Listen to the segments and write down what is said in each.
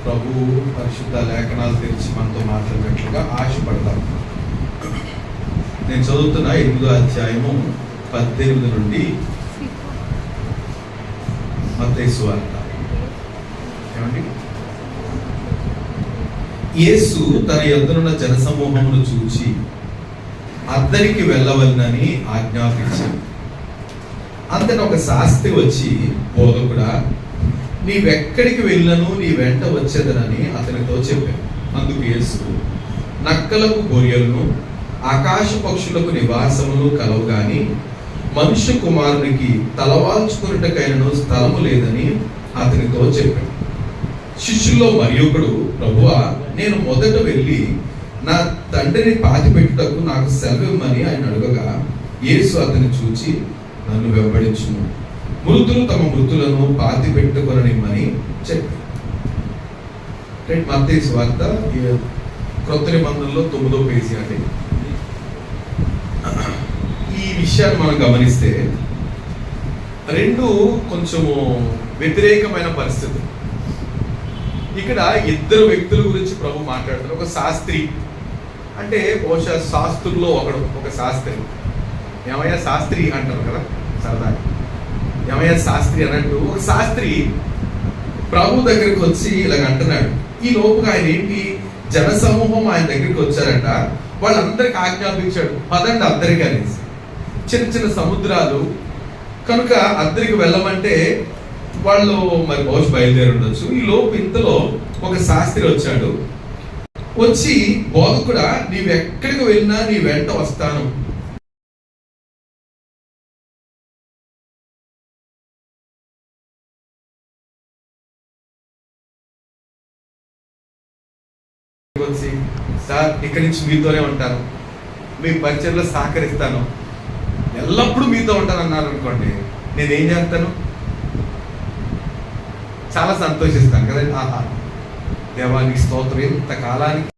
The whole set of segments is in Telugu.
ప్రభు పరిశుద్ధ లేఖనాలు తెరిచి మనతో మాట్లాడినట్లుగా ఆశపడతాం. నేను చదువుతున్న 8వ అధ్యాయము 18 నుండి మత్తయి సువార్త. ఏమండి? యేసు తన యొద్దనున్న జనసమూహమును చూచి అద్దరికి వెళ్ళవలనని ఆజ్ఞాపించాడు. అంతట ఒక శాస్త్రి వచ్చి, బోధకుడా, నీవెక్కడికి వెళ్ళను నీ వెంట వచ్చేదనని అతనితో చెప్పాను. అందుకు యేసు, నక్కలకు గొర్రెలను ఆకాశ పక్షులకు నివాసములు కలవు గాని మనుష్య కుమారునికి తలవాల్చుకున్నటకైనను స్థలము లేదని అతనితో చెప్పాడు. శిష్యుల్లో మరి ఒకడు, ప్రభువా, నేను మొదట వెళ్ళి నా తండ్రిని పాతిపెట్టుటకు నాకు సెలవిమ్మని ఆయన అడగగా, యేసు అతన్ని చూచి, నన్ను వెంబడించుము, మృతులు తమ మృతులను పాతి పెట్టుకొననిమ్మని చెప్పారు. మత్తయి సువార్త క్రొత్త నిబంధనలో 9వ పేజీ అండి. ఈ విషయాన్ని మనం గమనిస్తే రెండు కొంచెము వ్యతిరేకమైన పరిస్థితి. ఇక్కడ ఇద్దరు వ్యక్తుల గురించి ప్రభు మాట్లాడుతున్నారు. ఒక శాస్త్రి, అంటే బహుశా శాస్త్రుల్లో ఒక శాస్త్రి. ఏమయ్యా శాస్త్రి అంటారు కదా సరదాగా, ఏమయ్యా శాస్త్రి అన్నట్టు ఒక శాస్త్రి ప్రభు దగ్గరికి వచ్చి ఇలాగ అంటున్నాడు. ఈ లోపుగా ఆయన ఏంటి, జనసమూహం ఆయన దగ్గరికి వచ్చారంట. వాళ్ళందరికి ఆజ్ఞాపించాడు, పదండి అద్దరికి అనేసి. చిన్న చిన్న సముద్రాలు కనుక అద్దరికి వెళ్ళమంటే వాళ్ళు మరి బహుశా బయలుదేరి ఉండొచ్చు. ఈ లోపు ఇంతలో ఒక శాస్త్రి వచ్చాడు. వచ్చి, బోధకుడా, నీవెక్కడికి వెళ్ళినా నీ వెంట వస్తాను. వచ్చి, సార్, ఇక్కడి నుంచి మీతోనే ఉంటాను, మీ పరిచయంలో సహకరిస్తాను, ఎల్లప్పుడూ మీతో ఉంటాను అన్నారు అనుకోండి, నేనేం చేస్తాను? చాలా సంతోషిస్తాను కదండి. ఆహా, దేవానికి స్తోత్రం, ఇంత కాలానికి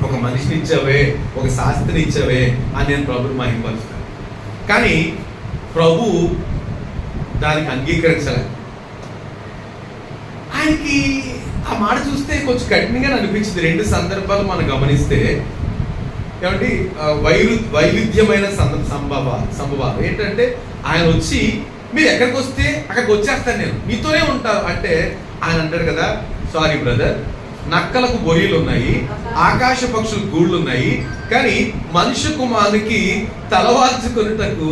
ఒక మనిషిని ఇచ్చావే, ఒక శాస్త్రిని ఇచ్చావే అని నేను ప్రభుని మహిమపరుస్తాను. కానీ ప్రభు దానికి అంగీకరించలే. ఆయనకి ఆ మాట చూస్తే కొంచెం కఠినంగా అనిపించింది. రెండు సందర్భాలు మనం గమనిస్తే, ఏమంటే వైవిధ్యమైన సంభవాలు ఏంటంటే, ఆయన వచ్చి, మీరు ఎక్కడికి వస్తే అక్కడికి వచ్చేస్తాను, నేను మీతోనే ఉంటాను అంటే, ఆయన అంటాడు కదా, సారీ బ్రదర్, నక్కలకు గొర్రెలు ఉన్నాయి, ఆకాశ పక్షులకు గూళ్ళు ఉన్నాయి, కానీ మనుష్య కుమారునికి తలవాల్చుకునేటకు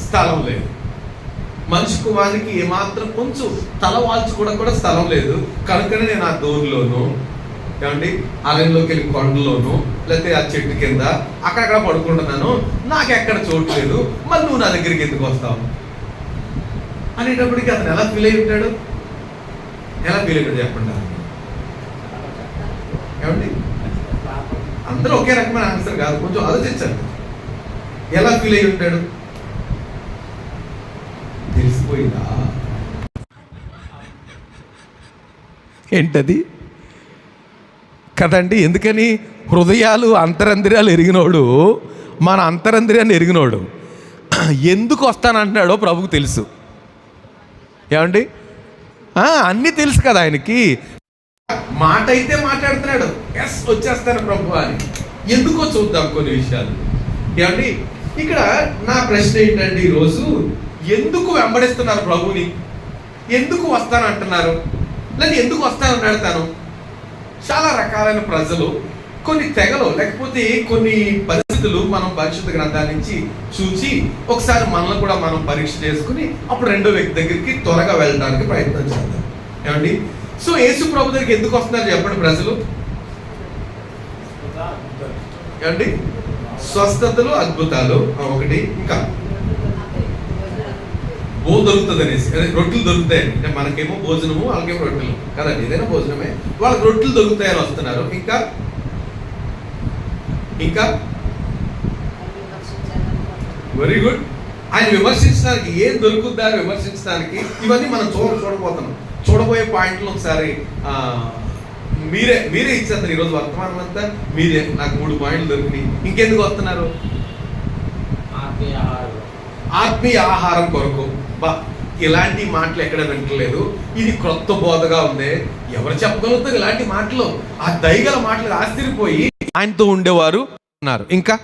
స్థలం లేదు. మనిషి కుమారునికి ఏమాత్రం కొంచెం తల వాల్చుకోవడం కూడా స్థలం లేదు. కనుకనే నేను ఆ దోరులోను, ఏమండి అరణ్యంలోకి వెళ్ళి కొండలోను, లేకపోతే ఆ చెట్టు కింద అక్కడక్కడ పడుకుంటున్నాను, నాకెక్కడ చోటు లేదు, మరి నువ్వు నా దగ్గరికి ఎందుకు వస్తావు అనేటప్పటికి అతను ఎలా ఫీల్ అయి ఉంటాడు? ఎలా ఫీల్ అయ్యాడు చెప్పండి. ఏమండి అందరూ ఒకే రకమైన ఆన్సర్ కాదు, కొంచెం ఆలోచించాలి. ఎలా ఫీల్ అయి ఉంటాడు? తెలిసిపోయిందా ఏంటది కదండి? ఎందుకని? హృదయాలు అంతరంద్రియాలు ఎరిగినోడు, మన అంతరంద్రియాన్ని ఎరిగినోడు ఎందుకు వస్తానంటున్నాడో ప్రభుకు తెలుసు. ఏమండి అన్నీ తెలుసు కదా ఆయనకి. మాట అయితే మాట్లాడుతున్నాడు, ఎస్ వచ్చేస్తాను ప్రభు అని. ఎందుకో చూద్దాం కొన్ని విషయాలు. ఏమండి ఇక్కడ నా ప్రశ్న ఏంటంటే, ఈరోజు ఎందుకు వెంబడిస్తున్నారు ప్రభుని? ఎందుకు వస్తానంటున్నారు? లేదా ఎందుకు వస్తానని అడుగుతాను. చాలా రకాలైన ప్రజలు, కొన్ని తెగలు, లేకపోతే కొన్ని పరిస్థితులు మనం పరిశుద్ధ గ్రంథాల నుంచి చూసి ఒకసారి మనల్ని కూడా మనం పరీక్ష చేసుకుని అప్పుడు రెండో వ్యక్తి దగ్గరికి త్వరగా వెళ్ళడానికి ప్రయత్నం చేద్దాం. ఏమండి సో యేసు ప్రభు దగ్గరికి ఎందుకు వస్తున్నారు చెప్పండి ప్రజలు? ఏమండి స్వస్థతలు, అద్భుతాలు ఒకటి, ఇంకా దొరుకుతుంది అనేసి, రొట్టెలు దొరుకుతాయని. అంటే మనకేమో భోజనము, వాళ్ళకేమో రొట్టెలు కదండి, ఏదైనా భోజనమే, వాళ్ళకి రొట్టెలు దొరుకుతాయని వస్తున్నారు. ఇంకా ఇంకా వెరీ గుడ్. ఆయన విమర్శించడానికి ఏం దొరుకుద్దా విమర్శించడానికి, ఇవన్నీ మనం చూడబోతున్నాం. చూడబోయే పాయింట్లు ఒకసారి మీరే ఇచ్చేస్తారు. ఈరోజు వర్తమానం అంతా మీరే. నాకు 3 పాయింట్లు దొరికినాయి, ఇంకెందుకు వస్తున్నారు? ఆత్మీయ ఆహారం కొరకు. ఇలాంటి మాటలు ఎక్కడ వింటలేదు, ఇది క్రొత్త బోధగా ఉంది, ఎవరు చెప్పగలుగుతారు ఇలాంటి మాటలు? ఆ దయగల మాటలు ఆశ్చర్యపోయి ఆయనతో ఉండేవారు ఉన్నారు. ఇంకా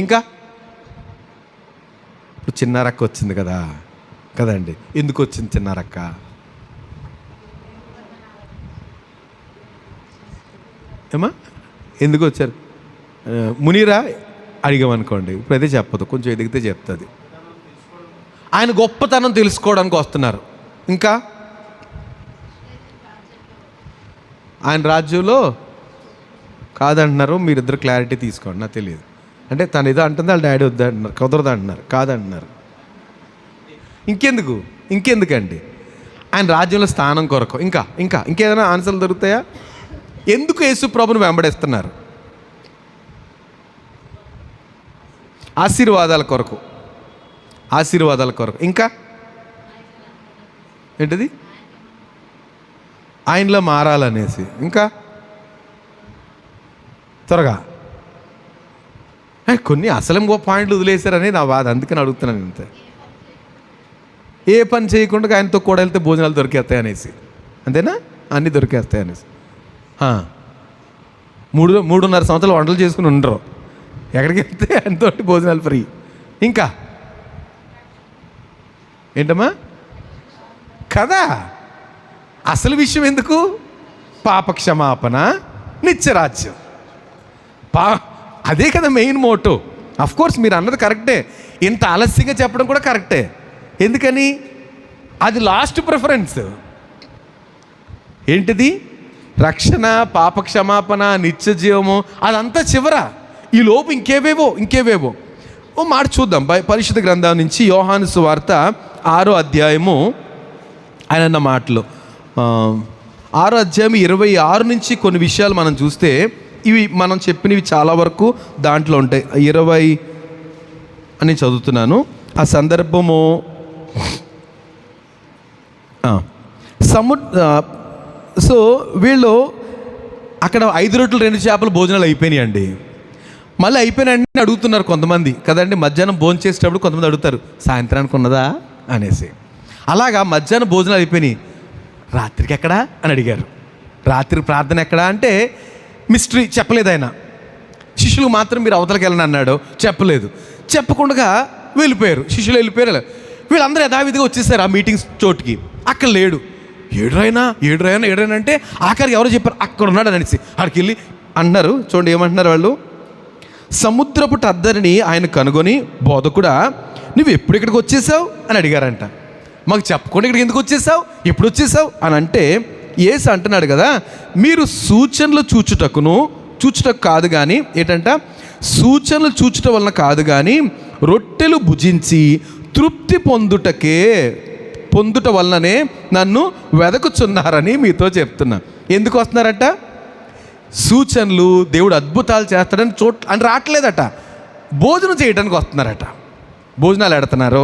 ఇంకా ఇప్పుడు చిన్నారక్క వచ్చింది కదండి. ఎందుకు వచ్చింది చిన్నారక్క? ఏమా ఎందుకు వచ్చారు? మునీరా అడిగామనుకోండి, ఇప్పుడైతే చెప్పదు, కొంచెం ఎదిగితే చెప్తుంది. ఆయన గొప్పతనం తెలుసుకోవడానికి వస్తున్నారు. ఇంకా ఆయన రాజ్యంలో కాదంటున్నారు. మీరిద్దరు క్లారిటీ తీసుకోండి, నాకు తెలియదు. అంటే తను ఏదో అంటుంది, వాళ్ళ డాడీ వద్దంటున్నారు, కుదరదు అంటున్నారు, కాదంటున్నారు. ఇంకెందుకండి? ఆయన రాజ్యంలో స్థానం కొరకు. ఇంకేదైనా ఆన్సర్లు దొరుకుతాయా? ఎందుకు యేసు ప్రభుని వెంబడిస్తున్నారు? ఆశీర్వాదాల కొరకు. ఇంకా ఏంటిది? ఆయనలో మారాలనేసి. ఇంకా త్వరగా కొన్ని అసలు పాయింట్లు వదిలేశారని నా బాధ, అందుకని అడుగుతున్నాను. అంతే, ఏ పని చేయకుండా ఆయనతో కూడా వెళ్తే భోజనాలు దొరికేస్తాయి అనేసి. అంతేనా? అన్నీ దొరికేస్తాయి అనేసి. 3.5 సంవత్సరాలు వంటలు చేసుకుని ఉండరు, ఎక్కడికి వెళ్తే ఆయనతో భోజనాలు ఫ్రీ. ఇంకా ఏంటమ్మా కదా? అసలు విషయం ఎందుకు? పాపక్షమాపణ, నిత్యరాజ్యం. అదే కదా మెయిన్ మోటో. అఫ్కోర్స్ మీరు అన్నది కరెక్టే, ఇంత ఆలస్యంగా చెప్పడం కూడా కరెక్టే. ఎందుకని? అది లాస్ట్ ప్రిఫరెన్స్. ఏంటిది? రక్షణ, పాపక్షమాపణ, నిత్య జీవము, అదంతా చివర. ఈ లోపు ఇంకేవేవో ఓ మాట చూద్దాం. పరిశుద్ధ గ్రంథం నుంచి యోహాను సువార్త 6వ అధ్యాయము. ఆయన అన్న మాటలు 6వ అధ్యాయం 26 నుంచి కొన్ని విషయాలు మనం చూస్తే, ఇవి మనం చెప్పినవి చాలా వరకు దాంట్లో ఉంటాయి. 20 అని చదువుతున్నాను. ఆ సందర్భము సో వీళ్ళు అక్కడ 5 రొట్టెలు 2 చేపలు భోజనాలు అయిపోయినాయి అండి. మళ్ళీ అయిపోయినాయని అడుగుతున్నారు కొంతమంది కదండి. మధ్యాహ్నం భోజనం చేసేటప్పుడు కొంతమంది అడుగుతారు, సాయంత్రానికి ఉన్నదా అనేసి. అలాగా మధ్యాహ్నం భోజనాలు అయిపోయినాయి, రాత్రికి ఎక్కడా అని అడిగారు. రాత్రి ప్రార్థన ఎక్కడా అంటే మిస్టరీ, చెప్పలేదు ఆయన. శిష్యులు మాత్రం మీరు అవతలకి వెళ్ళని అన్నాడు, చెప్పలేదు. చెప్పకుండా వెళ్ళిపోయారు, శిష్యులు వెళ్ళిపోయారు. వీళ్ళందరూ యథావిధిగా వచ్చేసారు ఆ మీటింగ్స్ చోటుకి. అక్కడ లేడు. ఏడురైనా అంటే ఆఖరికి ఎవరో చెప్పారు అక్కడ ఉన్నాడు అనేసి. అక్కడికి వెళ్ళి అన్నారు. చూడండి ఏమంటున్నారు వాళ్ళు. సముద్రపు టద్దరిని ఆయన కనుగొని, బోధకుడా నువ్వు ఎప్పుడు ఇక్కడికి వచ్చేసావు అని అడిగారంట. మాకు చెప్పకుండా ఇక్కడికి ఎందుకు వచ్చేసావు, ఎప్పుడు వచ్చేసావు అని అంటే, యేసు అంటున్నాడు కదా, మీరు సూచనలు చూచుటకు కాదు కానీ, ఏంటంట, సూచనలు చూచుట వలన కాదు కానీ రొట్టెలు భుజించి తృప్తి పొందుట వలననే నన్ను వెదకుచున్నారని మీతో చెప్తున్నా. ఎందుకు వస్తున్నారట? సూచనలు, దేవుడు అద్భుతాలు చేస్తాడని అని రావట్లేదట, భోజనం చేయడానికి వస్తున్నారట. భోజనాలు ఎడుతున్నారు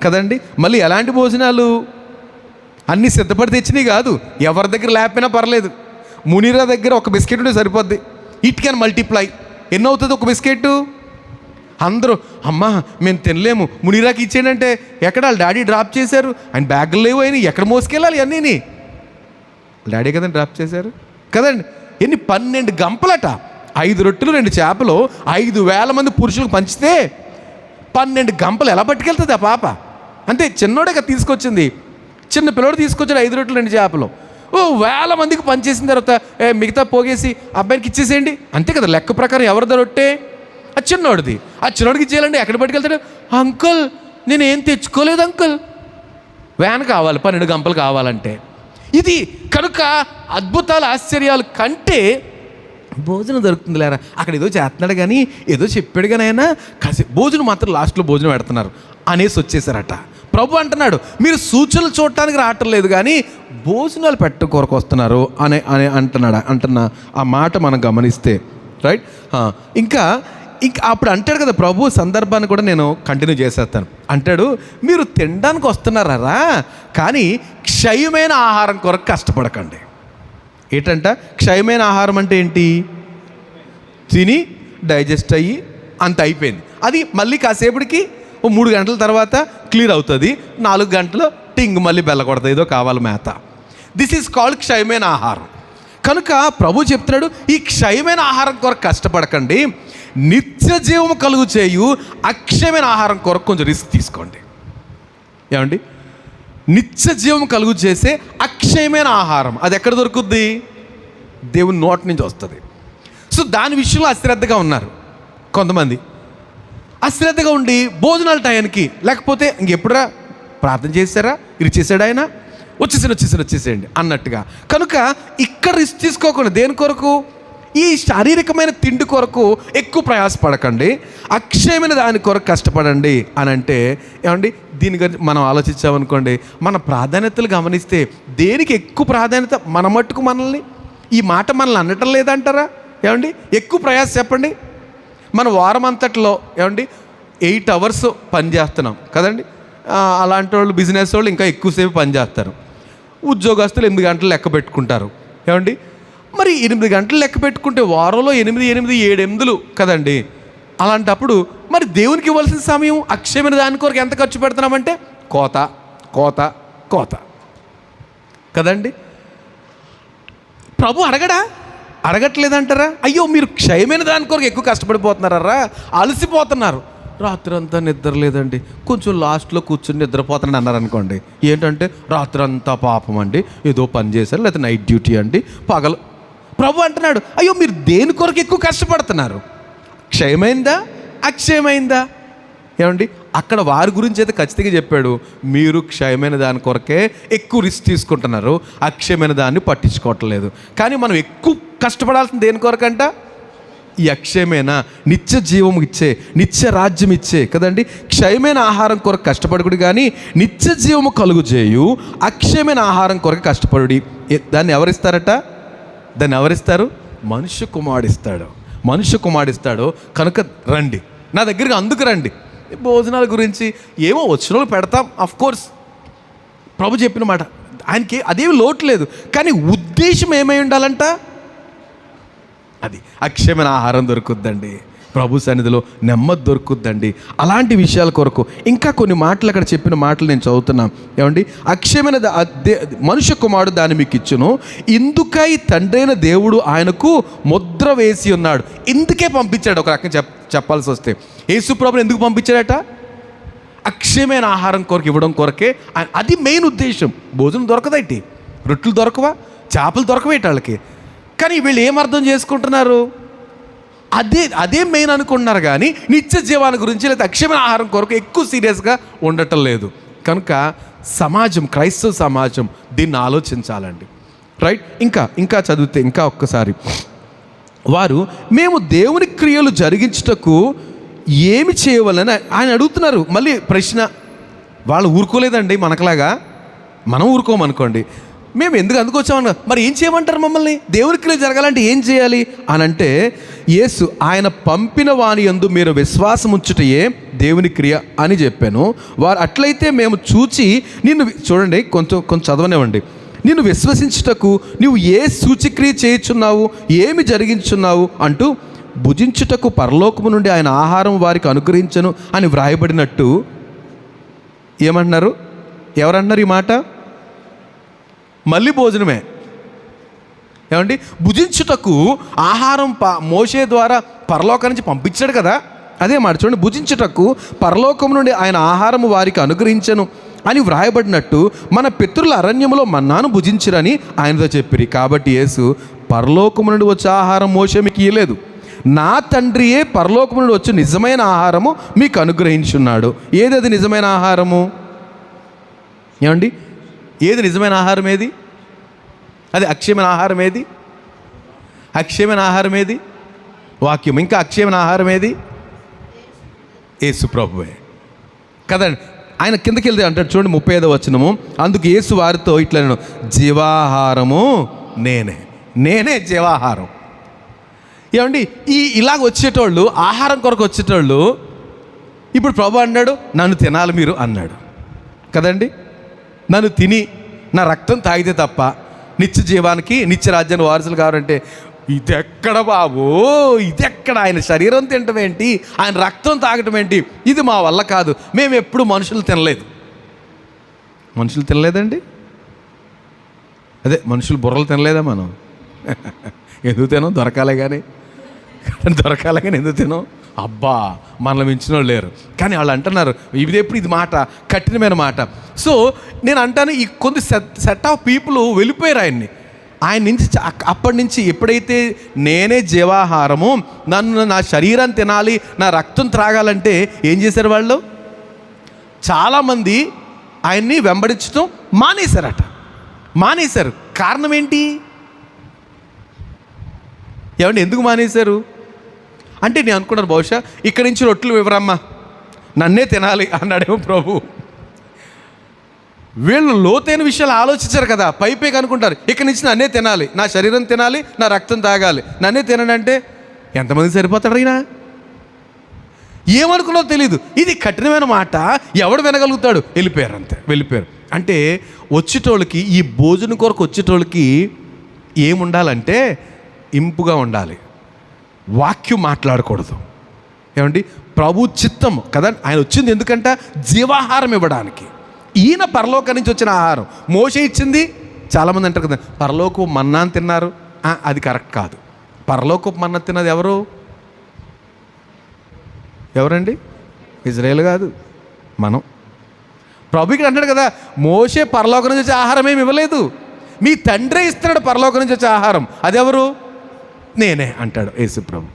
కదండి. మళ్ళీ ఎలాంటి భోజనాలు? అన్నీ సిద్ధపడి తెచ్చినాయి కాదు, ఎవరి దగ్గర లేకపోయినా పర్లేదు. మునీరా దగ్గర ఒక బిస్కెట్ ఉంటే సరిపోద్ది. It can multiply. ఎన్నవుతుంది ఒక బిస్కెట్? అందరూ అమ్మా మేము తినలేము, మునీరాకి ఇచ్చేయంటే, ఎక్కడ వాళ్ళ డాడీ డ్రాప్ చేశారు, ఆయన బ్యాగులు లేవు, అయినా ఎక్కడ మోసుకెళ్ళాలి అన్నీని? డాడీ కదండి డ్రాప్ చేశారు కదండి. 12 గంపలట, 5 రొట్టెలు 2 చేపలు 5,000 మంది పురుషులకు పంచితే 12 గంపలు ఎలా పట్టుకెళ్తుంది ఆ పాప? అంతే, చిన్నోడే కదా తీసుకొచ్చింది, చిన్న పిల్లడు తీసుకొచ్చాడు 5 రొట్టెలు 2 చేపలు. 1000 మందికి పనిచేసిన తర్వాత మిగతా పోగేసి అబ్బాయికి ఇచ్చేసేయండి, అంతే కదా లెక్క ప్రకారం. ఎవరిదో రొట్టె? ఆ చిన్నోడిది. ఆ చిన్నోడికి ఇచ్చేయాలండి. ఎక్కడ పట్టుకెళ్తాడు? అంకుల్ నేనేం తెచ్చుకోలేదు అంకుల్, వ్యాన్ కావాలి 12 గంపలు కావాలంటే. ఇది కనుక అద్భుతాలు ఆశ్చర్యాలు కంటే భోజనం దొరుకుతుంది లేరా. అక్కడ ఏదో చేస్తున్నాడు కానీ, ఏదో చెప్పాడు కానీ, ఆయన కాసేపు భోజనం మాత్రం లాస్ట్లో భోజనం పెడుతున్నారు అనేసి వచ్చేసారట. ప్రభు అంటున్నాడు, మీరు సూచనలు చూడటానికి రావటం లేదు కానీ భోజనాలు పెట్ట కొరకు వస్తున్నారు అంటున్న ఆ మాట మనం గమనిస్తే రైట్. ఇంకా అప్పుడు అంటాడు కదా ప్రభు, సందర్భాన్ని కూడా నేను కంటిన్యూ చేసేస్తాను. అంటాడు, మీరు తినడానికి వస్తున్నారా కానీ క్షయమైన ఆహారం కొరకు కష్టపడకండి. ఏంటంట క్షయమైన ఆహారం అంటే ఏంటి? తిని డైజెస్ట్ అయ్యి అంత అయిపోయింది, అది మళ్ళీ కాసేపటికి ఓ 3 గంటల తర్వాత క్లియర్ అవుతుంది. 4 గంటలు టింగ్ మళ్ళీ బెల్లకొడతాయి, ఏదో కావాలి మేత. దిస్ ఈజ్ కాల్డ్ క్షయమైన ఆహారం. కనుక ప్రభు చెప్తున్నాడు, ఈ క్షయమైన ఆహారం కొరకు కష్టపడకండి, నిత్య జీవము కలుగు చేయు అక్షయమైన ఆహారం కొరకు కొంచెం రిస్క్ తీసుకోండి. ఏమండి, నిత్య జీవం కలుగు చేసే అక్షయమైన ఆహారం అది ఎక్కడ దొరుకుద్ది? దేవుని నోటి నుంచి వస్తుంది. సో దాని విషయంలో అశ్రద్ధగా ఉన్నారు కొంతమంది. అశ్రద్ధగా ఉండి భోజనాల టయానికి, లేకపోతే ఇంకెప్పుడురా ప్రార్థన చేశారా, ఇది చేశాడు ఆయన, వచ్చేసేయండి అన్నట్టుగా. కనుక ఇక్కడ రిస్క్ తీసుకోకుండా దేని కొరకు? ఈ శారీరకమైన తిండి కొరకు ఎక్కువ ప్రయాసపడకండి, అక్షయమైన దాని కొరకు కష్టపడండి అని అంటే ఏమండి, దీని గురించి మనం ఆలోచించామనుకోండి, మన ప్రాధాన్యతలు గమనిస్తే దేనికి ఎక్కువ ప్రాధాన్యత? మన మట్టుకు మనల్ని ఈ మాట మనల్ని అనటం లేదంటారా? ఏమండి, ఎక్కువ ప్రయాస చెప్పండి. మన వారం అంతట్లో ఏమండి 8 hours పని చేస్తున్నాం కదండి. అలాంటి వాళ్ళు, బిజినెస్ వాళ్ళు ఇంకా ఎక్కువసేపు పని చేస్తారు. ఉద్యోగస్తులు 8 గంటలు లెక్క పెట్టుకుంటారు. ఏమండి, మరి 8 గంటలు లెక్క పెట్టుకుంటే వారంలో 7 కదండి. అలాంటప్పుడు మరి దేవునికి ఇవ్వాల్సిన సమయం అక్షయమైన దాని కొరకు ఎంత ఖర్చు పెడుతున్నామంటే కోత కదండి. ప్రభు అడగట్లేదంటారా? అయ్యో, మీరు క్షయమైన దాని కొరకు ఎక్కువ కష్టపడిపోతున్నారా, అలసిపోతున్నారు, రాత్రంతా నిద్ర లేదండి, కొంచెం లాస్ట్లో కూర్చొని నిద్రపోతానని అన్నారు అనుకోండి. ఏంటంటే రాత్రంతా పాపం అండి, ఏదో పని చేశారు, లేకపోతే నైట్ డ్యూటీ అండి, పగలు. ప్రభు అంటున్నాడు, అయ్యో మీరు దేని కొరకు ఎక్కువ కష్టపడుతున్నారు? క్షయమైందా అక్షయమైందా? ఏమండి, అక్కడ వారి గురించి అయితే ఖచ్చితంగా చెప్పాడు, మీరు క్షయమైన దాని కొరకే ఎక్కువ రిస్క్ తీసుకుంటున్నారు, అక్షయమైన దాన్ని పట్టించుకోవట్లేదు. కానీ మనం ఎక్కువ కష్టపడాల్సిన దేని కొరకంట? ఈ అక్షయమైన నిత్య జీవం ఇచ్చే, నిత్య రాజ్యం ఇచ్చే కదండి. క్షయమైన ఆహారం కొరకు కష్టపడుకుడు కానీ నిత్య జీవము కలుగు చేయు అక్షయమైన ఆహారం కొరకు కష్టపడుడి. దాన్ని ఎవరిస్తారు? మనుష్య కుమారుడిస్తాడు. కనుక రండి నా దగ్గరికి, అందుకు రండి. భోజనాల గురించి ఏమో వచ్చిన వాళ్ళు పెడతాం, అఫ్కోర్స్ ప్రభు చెప్పిన మాట, ఆయనకి అదేమి లోటు లేదు. కానీ ఉద్దేశం ఏమై ఉండాలంట? అది అక్షయమైన ఆహారం దొరుకుద్దండి, ప్రభు సన్నిధిలో నెమ్మది దొరుకుద్దండి. అలాంటి విషయాల కొరకు ఇంకా కొన్ని మాటలు అక్కడ చెప్పిన మాటలు నేను చదువుతున్నాను. ఏమండి, అక్షయమైన మనుష్య కుమారుడు దాన్ని మీకు ఇచ్చును, ఇందుకై తండ్రైన దేవుడు ఆయనకు ముద్ర వేసి ఉన్నాడు. ఇందుకే పంపించాడు. ఒక రకంగా చెప్పాల్సి వస్తే యేసు ప్రభుని ఎందుకు పంపించాడట? అక్షయమైన ఆహారం కొరకు ఇవ్వడం కొరకే. అది మెయిన్ ఉద్దేశం. భోజనం దొరకదేంటి, రొట్టెలు దొరకవా, చేపలు దొరకవేటి వాళ్ళకి. కానీ వీళ్ళు ఏం అర్థం చేసుకుంటున్నారు? అదే మెయిన్ అనుకుంటున్నారు, కానీ నిత్య జీవాన్ని గురించి లేదా అక్షయమైన ఆహారం కొరకు ఎక్కువ సీరియస్గా ఉండటం లేదు. కనుక క్రైస్తవ సమాజం దీన్ని ఆలోచించాలండి. రైట్. ఇంకా చదివితే ఇంకా ఒక్కసారి, వారు మేము దేవుని క్రియలు జరిగించుటకు ఏమి చేయవాలని ఆయన అడుగుతున్నారు. మళ్ళీ ప్రశ్న. వాళ్ళు ఊరుకోలేదండి మనకులాగా, మనం ఊరుకోమనుకోండి. మేము అందుకు వచ్చామన్నా, మరి ఏం చేయమంటారు మమ్మల్ని? దేవుని క్రియ జరగాలంటే ఏం చేయాలి అని అంటే, యేసు ఆయన పంపిన వాని యందు మీరు విశ్వాసం ఉంచుటయే దేవుని క్రియ అని చెప్పాను. వారు అట్లయితే మేము చూచి చూడండి, కొంచెం చదవనివ్వండి. నిన్ను విశ్వసించుటకు నువ్వు ఏ సూచిక్రియ చేయుచున్నావు, ఏమి జరిగించున్నావు అంటూ భుజించుటకు పరలోకము నుండి ఆయన ఆహారం వారికి అనుగ్రహించను అని వ్రాయబడినట్టు ఏమంటున్నారు? ఎవరన్నారు ఈ మాట? మళ్ళీ భోజనమే. ఏమండి, భుజించుటకు ఆహారం మోషే ద్వారా పరలోకం నుంచి పంపించాడు కదా, అదే మాట చూడండి. భుజించుటకు పరలోకం నుండి ఆయన ఆహారము వారికి అనుగ్రహించను అని వ్రాయబడినట్టు మన పితరుల అరణ్యములో మన్నాను భుజించిరని ఆయనతో చెప్పిరి. కాబట్టి యేసు, పరలోకము నుండి వచ్చే ఆహారం మోషే మీకు ఇయ్యలేదు, నా తండ్రియే పరలోకము నుండి వచ్చే నిజమైన ఆహారము మీకు అనుగ్రహించున్నాడు. ఏది నిజమైన ఆహారము? ఏమండి, ఏది నిజమైన ఆహారం? ఏది? అది అక్షయమైన ఆహారం. ఏది అక్షయమైన ఆహారం? ఏది? వాక్యం. ఇంకా అక్షయమైన ఆహారం ఏది? యేసు ప్రభువే కదండి. ఆయన కిందకి వెళ్తే అంటాడు చూడండి, 35వ వచనము, అందుకు యేసు వారితో ఇట్లా, జీవాహారము నేనే జీవాహారం. ఏమండి, ఇలాగ వచ్చేటోళ్ళు, ఆహారం కొరకు వచ్చేటోళ్ళు, ఇప్పుడు ప్రభు అన్నాడు నన్ను తినాలి మీరు అన్నాడు కదండి. నన్ను తిని నా రక్తం తాగితే తప్ప నిత్య జీవానికి, నిత్య రాజ్యానికి వారసులు కావాలంటే ఇదెక్కడ బాబు, ఇదెక్కడ, ఆయన శరీరం తినటం ఏంటి, ఆయన రక్తం తాగటం ఏంటి, ఇది మా వల్ల కాదు. మేము ఎప్పుడు మనుషులు తినలేదు. మనుషులు తినలేదండి, అదే మనుషులు బుర్రలు తినలేదా మనం? ఎందుకు తినం? దొరకాలే కానీ ఎందుకు తినం? అబ్బా, మనల్ని మించిన వాళ్ళు లేరు. కానీ వాళ్ళు అంటున్నారు ఇది ఎప్పుడు, ఇది మాట కఠినమైన మాట. సో నేను అంటాను, ఈ కొన్ని సెట్ ఆఫ్ పీపుల్ వెళ్ళిపోయారు ఆయన నుంచి. అప్పటి నుంచి ఎప్పుడైతే నేనే జీవాహారము, నన్ను నా శరీరం తినాలి, నా రక్తం త్రాగాలంటే ఏం చేశారు వాళ్ళు? చాలామంది ఆయన్ని వెంబడించడం మానేశారు. కారణం ఏంటి? ఏమండి, ఎందుకు మానేశారు అంటే నేను అనుకున్నాను, బహుశా ఇక్కడి నుంచి రొట్టెలు వివరమ్మా, నన్నే తినాలి అన్నాడేమో ప్రభు. వీళ్ళు లోతైన విషయాలు ఆలోచించారు కదా, పైపైకి అనుకుంటారు ఇక్కడి నుంచి నన్నే తినాలి, నా శరీరం తినాలి, నా రక్తం తాగాలి, నన్నే తినండి అంటే ఎంతమంది సరిపోతాడు? అయినా ఏమనుకున్నారో తెలీదు. ఇది కఠినమైన మాట, ఎవడు వినగలుగుతాడు? వెళ్ళిపోయారు. అంటే వచ్చేటోళ్ళకి, ఈ భోజనం కొరకు వచ్చేటోళ్ళకి ఏముండాలంటే ఇంపుగా ఉండాలి, వాక్యం మాట్లాడకూడదు. ఏమండి, ప్రభు చిత్తం కదా, ఆయన వచ్చింది ఎందుకంటే జీవాహారం ఇవ్వడానికి. ఈయన పరలోకం నుంచి వచ్చిన ఆహారం. మోషే ఇచ్చింది, చాలామంది అంటారు కదా పరలోకపు మన్నాను తిన్నారు, అది కరెక్ట్ కాదు. పరలోకపు మన్నా తిన్నది ఎవరండి? ఇజ్రాయేల్ కాదు, మనం. ప్రభు ఇక్కడ అంటాడు కదా, మోషే పరలోకం నుంచి వచ్చే ఆహారం ఏమి ఇవ్వలేదు, మీ తండ్రే ఇస్తున్నాడు పరలోకం నుంచి వచ్చే ఆహారం. అదెవరు? నేనే అంటాడు యేసు ప్రభు.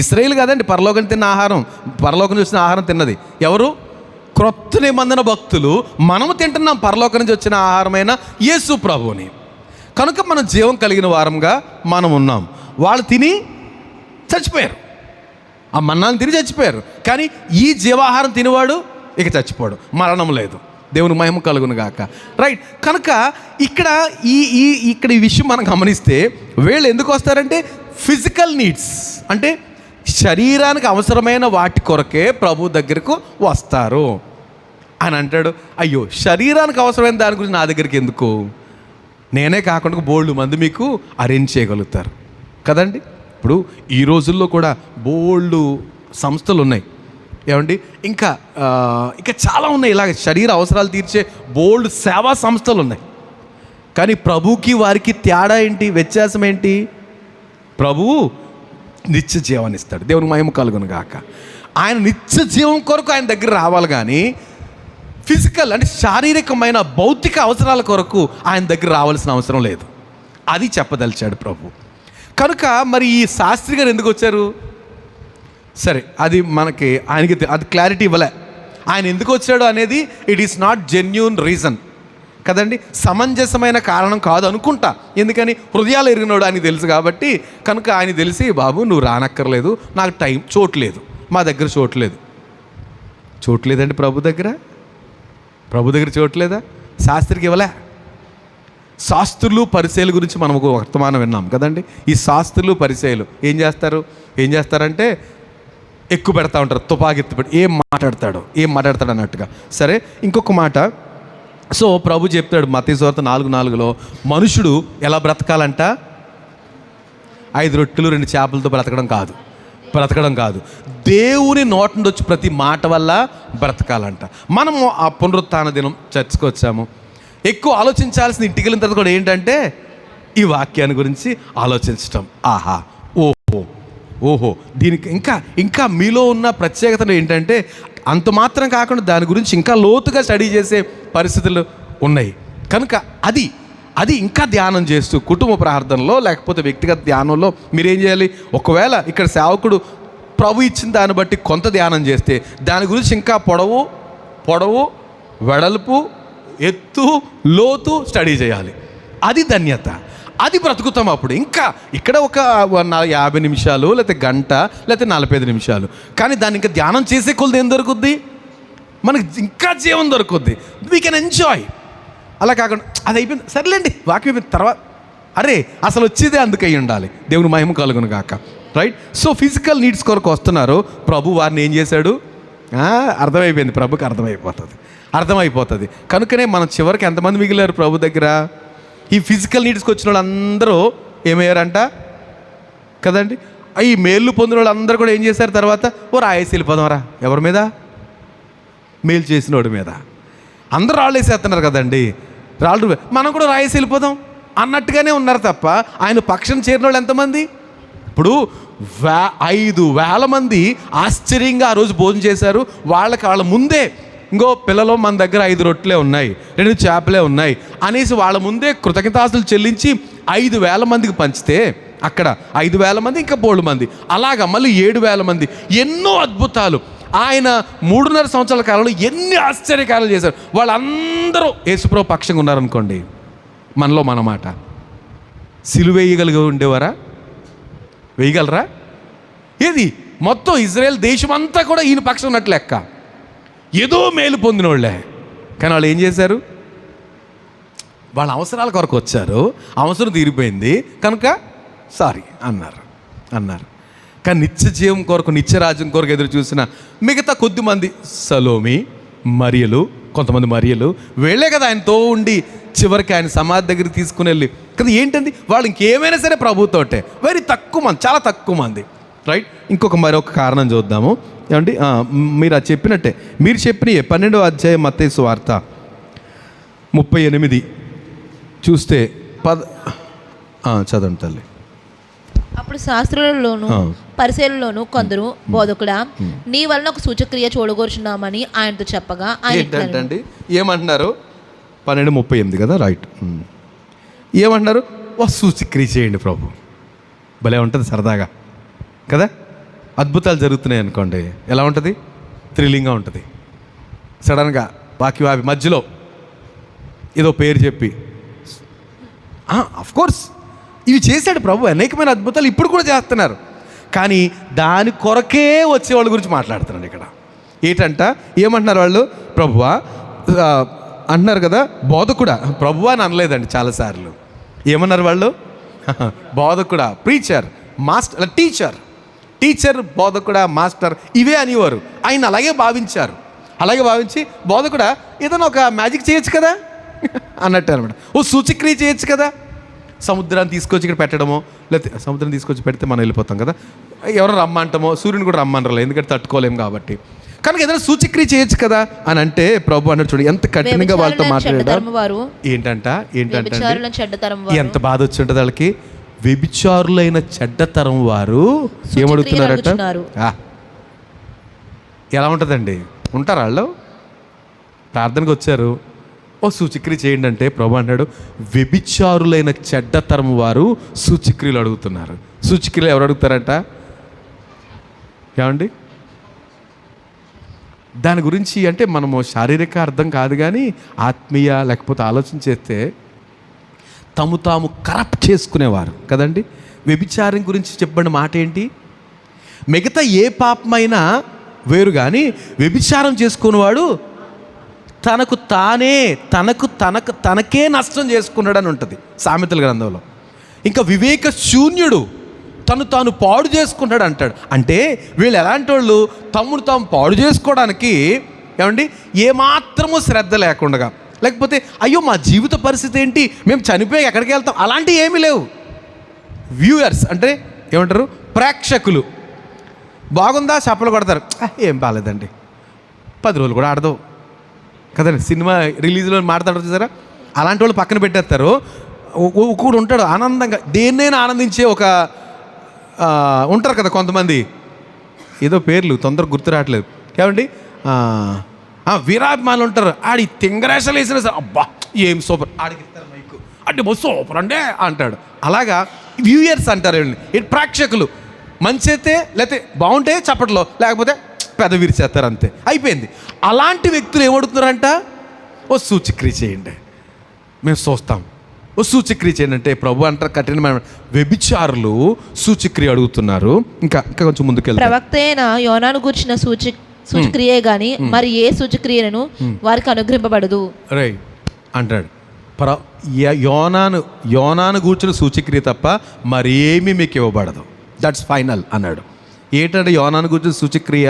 ఇశ్రాయేలు కాదండి పరలోకం తిన్న ఆహారం, పరలోకం చూసిన ఆహారం తిన్నది ఎవరు? క్రొత్త నిబంధన భక్తులు. మనము తింటున్నాం పరలోకం నుంచి వచ్చిన ఆహారమైన యేసు ప్రభుని. కనుక మనం జీవం కలిగిన వారంగా మనం ఉన్నాం. వాళ్ళు తిని చచ్చిపోయారు, ఆ మన్నాను తిని చచ్చిపోయారు. కానీ ఈ జీవాహారం తినేవాడు ఇక చచ్చిపోడు, మరణం లేదు. దేవుని మహిమ కలుగును గాక. రైట్. కనుక ఇక్కడ ఈ విషయం మనం గమనిస్తే, వీళ్ళు ఎందుకు వస్తారంటే ఫిజికల్ నీడ్స్, అంటే శరీరానికి అవసరమైన వాటి కొరకే ప్రభు దగ్గరకు వస్తారు అని అంటాడు. అయ్యో, శరీరానికి అవసరమైన దాని గురించి నా దగ్గరికి ఎందుకు? నేనే కాకుండా బోల్డ్ మంది మీకు అరేంజ్ చేయగలుగుతారు కదండి. ఇప్పుడు ఈ రోజుల్లో కూడా బోల్డ్ సంస్థలు ఉన్నాయి, ఏమండి, ఇంకా చాలా ఉన్నాయి. ఇలాగ శరీర అవసరాలు తీర్చే బోల్డ్ సేవా సంస్థలు ఉన్నాయి. కానీ ప్రభుకి వారికి తేడా ఏంటి, వ్యత్యాసం ఏంటి? ప్రభువు నిత్య జీవాన్ని ఇస్తాడు. దేవుని మహిమ కలుగును గాక. ఆయన నిత్య జీవం కొరకు ఆయన దగ్గర రావాలి, కానీ ఫిజికల్ అంటే శారీరకమైన భౌతిక అవసరాల కొరకు ఆయన దగ్గర రావాల్సిన అవసరం లేదు. అది చెప్పదలిచాడు ప్రభు. కనుక మరి ఈ శాస్త్రి గారు ఎందుకు వచ్చారు? సరే, అది ఆయనకి అది క్లారిటీ ఇవ్వలే. ఆయన ఎందుకు వచ్చాడు అనేది it is not genuine reason కదండి, సమంజసమైన కారణం కాదు అనుకుంటా. ఎందుకని హృదయాలు ఎరిగినాడు ఆయనకి తెలుసు కాబట్టి. కనుక ఆయన తెలిసి, బాబు నువ్వు రానక్కర్లేదు, నాకు చోట్లేదు, మా దగ్గర చోట్లేదండి ప్రభు దగ్గర చోట్లేదా? శాస్త్రికి ఇవ్వలే. శాస్త్రులు పరిచయల గురించి మనం ఒక వర్తమానం విన్నాం కదండి. ఈ శాస్త్రులు పరిచయలు ఏం చేస్తారంటే ఎక్కువ పెడతా ఉంటారు, తుపాకి ఎత్తిపెట్టి ఏం మాట్లాడతాడు అన్నట్టుగా. సరే, ఇంకొక మాట. సో ప్రభు చెప్తాడు మత్తయి సువార్త 4:4 మనుషుడు ఎలా బ్రతకాలంట? 5 రొట్టెలు 2 చేపలతో బ్రతకడం కాదు, దేవుని నోటి నుండి వచ్చి ప్రతి మాట వల్ల బ్రతకాలంట. మనము ఆ పునరుత్థాన దినం చర్చకు వచ్చాము. ఎక్కువ ఆలోచించాల్సిన ఇంటికి వెళ్ళిన తర్వాత కూడా ఏంటంటే ఈ వాక్యాన్ని గురించి ఆలోచించటం. ఆహా, ఓహో దీనికి ఇంకా మీలో ఉన్న ప్రత్యేకతలు ఏంటంటే అంత మాత్రం కాకుండా దాని గురించి ఇంకా లోతుగా స్టడీ చేసే పరిస్థితులు ఉన్నాయి. కనుక అది ఇంకా ధ్యానం చేస్తూ కుటుంబ ప్రార్థనలో లేకపోతే వ్యక్తిగత ధ్యానంలో మీరేం చేయాలి? ఒకవేళ ఇక్కడ సేవకుడు ప్రభు ఇచ్చిన దాన్ని బట్టి కొంత ధ్యానం చేస్తే దాని గురించి ఇంకా పొడవు వెడల్పు ఎత్తు లోతు స్టడీ చేయాలి. అది ధన్యత, అది బ్రతుకుతాం. అప్పుడు ఇంకా ఇక్కడ ఒక 50 నిమిషాలు లేకపోతే గంట లేకపోతే 45 నిమిషాలు, కానీ దాన్ని ఇంకా ధ్యానం చేసే కొలది ఏం దొరుకుద్ది? మనకి ఇంకా జీవం దొరుకుద్ది. We can enjoy. అలా కాకుండా అది అయిపోయింది సర్లేండి వాక్యం అయిపోయిన తర్వాత అసలు వచ్చేదే అందుకై ఉండాలి. దేవుని మహిమ కలుగును గాక. రైట్. సో ఫిజికల్ నీడ్స్ కొరకు వస్తున్నారు. ప్రభు వారిని ఏం చేశాడు? అర్థమైపోయింది, ప్రభుకి అర్థమైపోతుంది. కనుకనే మనం చివరికి ఎంతమంది మిగిలారు ప్రభు దగ్గర? ఈ ఫిజికల్ నీడ్స్కి వచ్చిన వాళ్ళందరూ ఏమయ్యారంట కదండి. ఈ మేలు పొందిన వాళ్ళు అందరూ కూడా ఏం చేశారు తర్వాత? రాయేసి వెళ్ళిపోదాంరా. ఎవరి మీద? మేలు చేసినోడి మీద. అందరూ రాళ్ళు వేసేస్తున్నారు కదండి. రాళ్ళు మనం కూడా రాయేసి వెళ్ళిపోదాం అన్నట్టుగానే ఉన్నారు తప్ప ఆయన పక్షం చేరిన వాళ్ళు ఎంతమంది? ఇప్పుడు 5,000 మంది ఆశ్చర్యంగా ఆ రోజు భోజనం చేశారు. వాళ్ళ ముందే ఇంకో పిల్లలు మన దగ్గర 5 రొట్టెలే ఉన్నాయి, 2 చేపలే ఉన్నాయి అనేసి వాళ్ళ ముందే కృతజ్ఞతాస్తులు చెల్లించి 5,000 మందికి పంచితే అక్కడ 5,000 మంది ఇంకా 4 మంది, అలాగా మళ్ళీ 7,000 మంది. ఎన్నో అద్భుతాలు ఆయన 3.5 సంవత్సరాల కాలంలో ఎన్ని ఆశ్చర్యకార్యాలు చేశారు. వాళ్ళందరూ యేసుప్రభు పక్షంగా ఉన్నారనుకోండి, మనలో మన మాట సిలువ వేయగలిగి ఉండేవారా? వేయగలరా? ఏది మొత్తం ఇజ్రాయెల్ దేశం అంతా కూడా ఈయన పక్షం ఉన్నట్లు లెక్క. ఏదో మేలు పొందిన వాళ్ళే. కానీ వాళ్ళు ఏం చేశారు? వాళ్ళ అవసరాల కొరకు వచ్చారు, అవసరం తీరిపోయింది కనుక సారీ అన్నారు. కానీ నిత్య జీవం కొరకు, నిత్యరాజ్యం కొరకు ఎదురు చూసిన మిగతా కొద్దిమంది సలోమి, మరియలు, కొంతమంది మరియలు వెళ్ళే కదా ఆయనతో ఉండి చివరికి ఆయన సమాధి దగ్గర తీసుకుని వెళ్ళి కదా. ఏంటండి వాళ్ళు ఇంకేమైనా సరే ప్రభుతోటే. వెరీ తక్కువ మంది, చాలా తక్కువ మంది, రైట్. మరొక కారణం చూద్దాము. ఏమండి, మీరు అది చెప్పినట్టే, మీరు చెప్పిన 12వ అధ్యాయం మత్తయి సువార్త 38 చూస్తే చదవండి తల్లి. అప్పుడు శాస్త్రులలోను పరిసయ్యులలోను కొందరు, బోధకుడా, నీ వలన ఒక సూచక్రియ చూడగోరుచున్నామని ఆయనతో చెప్పగా ఏంటంటే ఏమంటున్నారు? 12:38 కదా, రైట్. ఏమంటున్నారు? సూచక్రియ చేయండి ప్రభు. భలే ఉంటుంది సరదాగా కదా. అద్భుతాలు జరుగుతున్నాయి అనుకోండి, ఎలా ఉంటుంది? థ్రిల్లింగ్గా ఉంటుంది. సడన్గా వాక్యవాపి మధ్యలో ఏదో పేరు చెప్పి, కోర్స్ ఇవి చేశాడు ప్రభు, అనేకమైన అద్భుతాలు ఇప్పుడు కూడా చేస్తున్నారు. కానీ దాని కొరకే వచ్చే వాళ్ళ గురించి మాట్లాడుతున్నాడు ఇక్కడ. ఏంటంట, ఏమంటున్నారు వాళ్ళు? ప్రభువా అంటున్నారు కదా. బోధకుడా, ప్రభువా అని అనలేదండి చాలాసార్లు. ఏమన్నారు వాళ్ళు? బోధకుడా, ప్రీచర్, మాస్టర్, టీచర్, బోధకుడా, మాస్టర్ ఇవే అనేవారు. ఆయన అలాగే భావించి బోధకుడా ఏదైనా ఒక మ్యాజిక్ చేయొచ్చు కదా అన్నట్టు అనమాట. సూచక్రియ చేయొచ్చు కదా. సముద్రాన్ని తీసుకొచ్చి ఇక్కడ పెట్టడమో, లేకపోతే సముద్రం తీసుకొచ్చి పెడితే మనం వెళ్ళిపోతాం కదా. ఎవరు రమ్మంటామో, సూర్యుని కూడా రమ్మనరు, ఎందుకంటే తట్టుకోలేము కాబట్టి. కనుక ఏదైనా సూచక్రియ చేయొచ్చు కదా అని అంటే ప్రభు అన్నట్టు చూడు ఎంత కఠినంగా వాళ్ళతో మాట్లాడారు. ఏంటంటే ఎంత బాధ వచ్చి ఉంటుంది వాళ్ళకి. వ్యభిచారులైన చెడ్డతరం వారు ఏమడుగుతున్నారట? ఎలా ఉంటుందండి? ఉంటారు వాళ్ళు, ప్రార్థనకు వచ్చారు, సూచక్రియ చేయండి అంటే ప్రభు అన్నాడు, వ్యభిచారులైన చెడ్డతరం వారు సూచక్రియలు అడుగుతున్నారు. సూచక్రియలు ఎవరు అడుగుతారంట? ఏమండి, దాని గురించి అంటే మనము శారీరక అర్థం కాదు కానీ ఆత్మీయ లేకపోతే ఆలోచన చేస్తే తాము కరప్ట్ చేసుకునేవారు కదండి. వ్యభిచారం గురించి చెప్పబడిన మాట ఏంటి? మిగతా ఏ పాపమైనా వేరు కానీ వ్యభిచారం చేసుకునేవాడు తనకే నష్టం చేసుకున్నాడని ఉంటుంది సామెతల గ్రంథంలో. ఇంకా వివేక శూన్యుడు తాను పాడు చేసుకున్నాడు అంటాడు. అంటే వీళ్ళు ఎలాంటి వాళ్ళు? తాము పాడు చేసుకోవడానికి ఏమండి ఏమాత్రమూ శ్రద్ధ లేకుండా, లేకపోతే అయ్యో మా జీవిత పరిస్థితి ఏంటి, మేము చనిపోయి ఎక్కడికి వెళ్తాం, అలాంటివి ఏమీ లేవు. వ్యూయర్స్ అంటే ఏమంటారు? ప్రేక్షకులు. బాగుందా చప్పలు కొడతారు, ఏం బాగాలేదండి, 10 రోజులు కూడా ఆడదు కదండి. సినిమా రిలీజ్లో మాట్లాడతారు చూసారా, అలాంటి వాళ్ళు పక్కన పెట్టేస్తారు. ఒకడు ఉంటాడు ఆనందంగా, దేన్నైనా ఆనందించే ఒక ఉంటారు కదా కొంతమంది, ఏదో పేర్లు తొందరగా గుర్తు రావట్లేదు ఏమండి, వీరాభిమానులు ఉంటారు. ఆడి తింగరేషాలు వేసిన సార్, అబ్బా ఏం సూపర్, ఆడికి ఇస్తారు మైకు అంటే సూపర్ అంటే అంటాడు. అలాగా వ్యూయర్స్ అంటారు వీళ్ళని, ప్రేక్షకులు. మంచి అయితే లేకపోతే బాగుంటే చప్పట్లో, లేకపోతే పెద్ద విరిచేస్తారు, అంతే అయిపోయింది. అలాంటి వ్యక్తులు ఏమడుగుతున్నారంట? సూచక్రియ చేయండి, మేము చూస్తాం. సూచక్రియ చేయండి అంటే ప్రభు అంటారు కఠినమైన వ్యభిచారులు సూచక్రియ అడుగుతున్నారు. ఇంకా కొంచెం ముందుకెళ్ళి, ప్రవక్త అయిన యోనాను గూర్చిన సూచక్రియే గాని మరి ఏ సూచక్రియను వారికి అనుగ్రహింపబడదు రైట్ అంటాడు. యోనాను గూర్చిన సూచక్రియ తప్ప మరేమీ మీకు ఇవ్వబడదు, దట్స్ ఫైనల్ అన్నాడు. ఏంటంటే యోనాను గూర్చిన సూచక్రియ?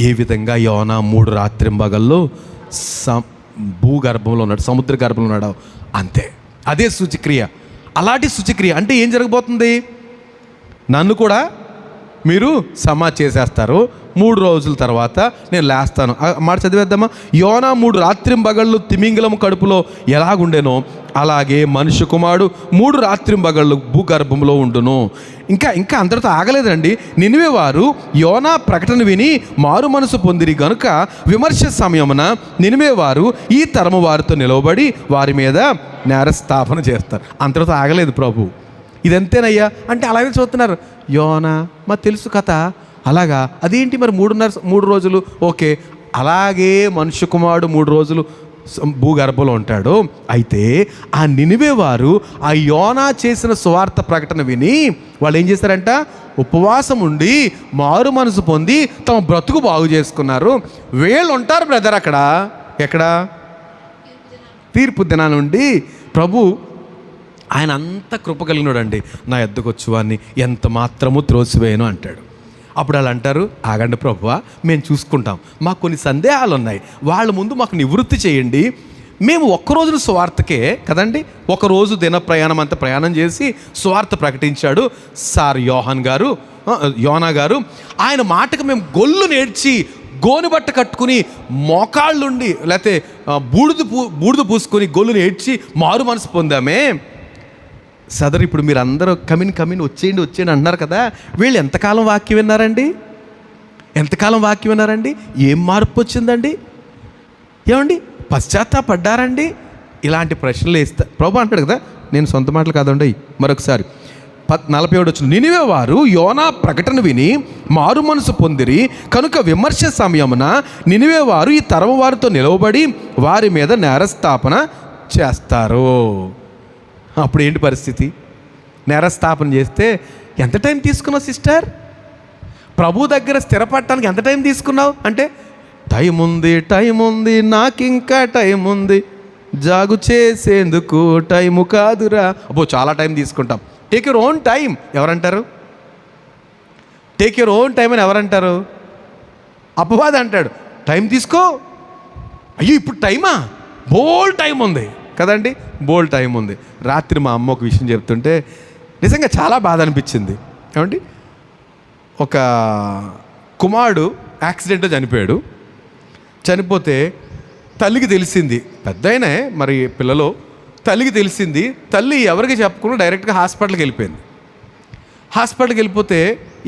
ఏ విధంగా యోనా 3 రాత్రింబగల్లో భూగర్భంలో ఉన్నాడు, సముద్ర గర్భంలో ఉన్నాడు, అంతే. అదే సూచక్రియ. అలాంటి సూచక్రియ అంటే ఏం జరగబోతుంది? నన్ను కూడా మీరు సమాధి చేసేస్తారు, 3 రోజుల తర్వాత నేను లేస్తాను. మాట చదివేద్దామా? యోనా 3 రాత్రింబగళ్ళు తిమింగలం కడుపులో ఎలాగుండేనో అలాగే మనుష్య కుమారుడు 3 రాత్రింబగళ్ళు భూగర్భంలో ఉండును. ఇంకా అందరితో ఆగలేదండి. నినివే వారు యోనా ప్రకటన విని మారు మనసు పొందిరి గనుక విమర్శ సమయమున నినివే వారు ఈ తరము వారితో నిలవబడి వారి మీద నేరస్థాపన చేస్తారు. అంతటితో ఆగలేదు ప్రభు. ఇదంతేనయ్యా అంటే అలాగే చూస్తున్నారు. యోనా మా తెలుసు కథ, అలాగా అదేంటి మరి 3 రోజులు? ఓకే, అలాగే మనుష్య కుమారుడు 3 రోజులు భూగర్భంలో ఉంటాడు. అయితే ఆ నినివే వారు ఆ యోనా చేసిన సువార్త ప్రకటన విని వాళ్ళు ఏం చేశారంట? ఉపవాసం ఉండి మారు మనసు పొంది తమ బ్రతుకు బాగు చేసుకున్నారు. వీళ్ళు ఉంటారు బ్రదర్ అక్కడ. ఎక్కడ? తీర్పు దినాల నుండి ప్రభు ఆయన అంత కృప కలిగినాడండి. నా ఎద్దకు వచ్చు వాడిని ఎంత మాత్రము త్రోసివేయను అంటాడు. అప్పుడు వాళ్ళు అంటారు, ఆగండి ప్రభువా, మేము చూసుకుంటాం, మాకు కొన్ని సందేహాలు ఉన్నాయి, వాళ్ళ ముందు మాకు నివృత్తి చేయండి. మేము ఒక్కరోజు సువార్తకే కదండి, ఒకరోజు దిన ప్రయాణం అంతా ప్రయాణం చేసి సువార్త ప్రకటించాడు సార్ యోనా గారు. ఆయన మాటకు మేము గొల్లు నేర్చి గోనుబట్ట కట్టుకుని మోకాళ్ళుండి లేకపోతే బూడిద పూసుకొని గొల్లు నేర్చి మారు మనసు పొందామే. సదరు ఇప్పుడు మీరు అందరూ కమిన్ వచ్చేయండి అంటున్నారు కదా, వీళ్ళు ఎంతకాలం వాక్యం విన్నారండి? ఏం మార్పు వచ్చిందండి? ఏమండి పశ్చాత్తాపడ్డారండి? ఇలాంటి ప్రశ్నలు వేస్తా ప్రభు అంటాడు కదా. నేను సొంత మాటలు కాదండి, మరొకసారి 47 వచ్చిన నినివే వారు యోనా ప్రకటన విని మారు మనసు పొందిరి కనుక విమర్శ సమయమున నినివే వారు ఈ తరము వారితో నిలవబడి వారి మీద నేరస్థాపన చేస్తారు. అప్పుడు ఏంటి పరిస్థితి? నేరస్థాపన చేస్తే ఎంత టైం తీసుకున్నావు సిస్టర్? ప్రభు దగ్గర స్థిరపడటానికి ఎంత టైం తీసుకున్నావు అంటే, టైం ఉంది నాకింకా టైం ఉంది, జాగు చేసేందుకు టైము కాదురా. అబ్బో చాలా టైం తీసుకుంటాం. టేక్ యువర్ ఓన్ టైం ఎవరంటారు? టేక్ యువర్ ఓన్ టైం అని ఎవరంటారు? అపవాది అంటాడు. టైం తీసుకో. అయ్యో ఇప్పుడు టైమా? బోల్ టైం ఉంది కదండి, బోల్ టైం ఉంది. రాత్రి మా అమ్మ ఒక విషయం చెప్తుంటే నిజంగా చాలా బాధ అనిపించింది. ఏమండి, ఒక కుమారుడు యాక్సిడెంట్లో చనిపోయాడు. చనిపోతే తల్లికి తెలిసింది, పెద్ద అయినా మరి పిల్లలు, తల్లికి తెలిసింది. తల్లి ఎవరికి చెప్పకుండా డైరెక్ట్గా హాస్పిటల్కి వెళ్ళిపోయింది. హాస్పిటల్కి వెళ్ళిపోతే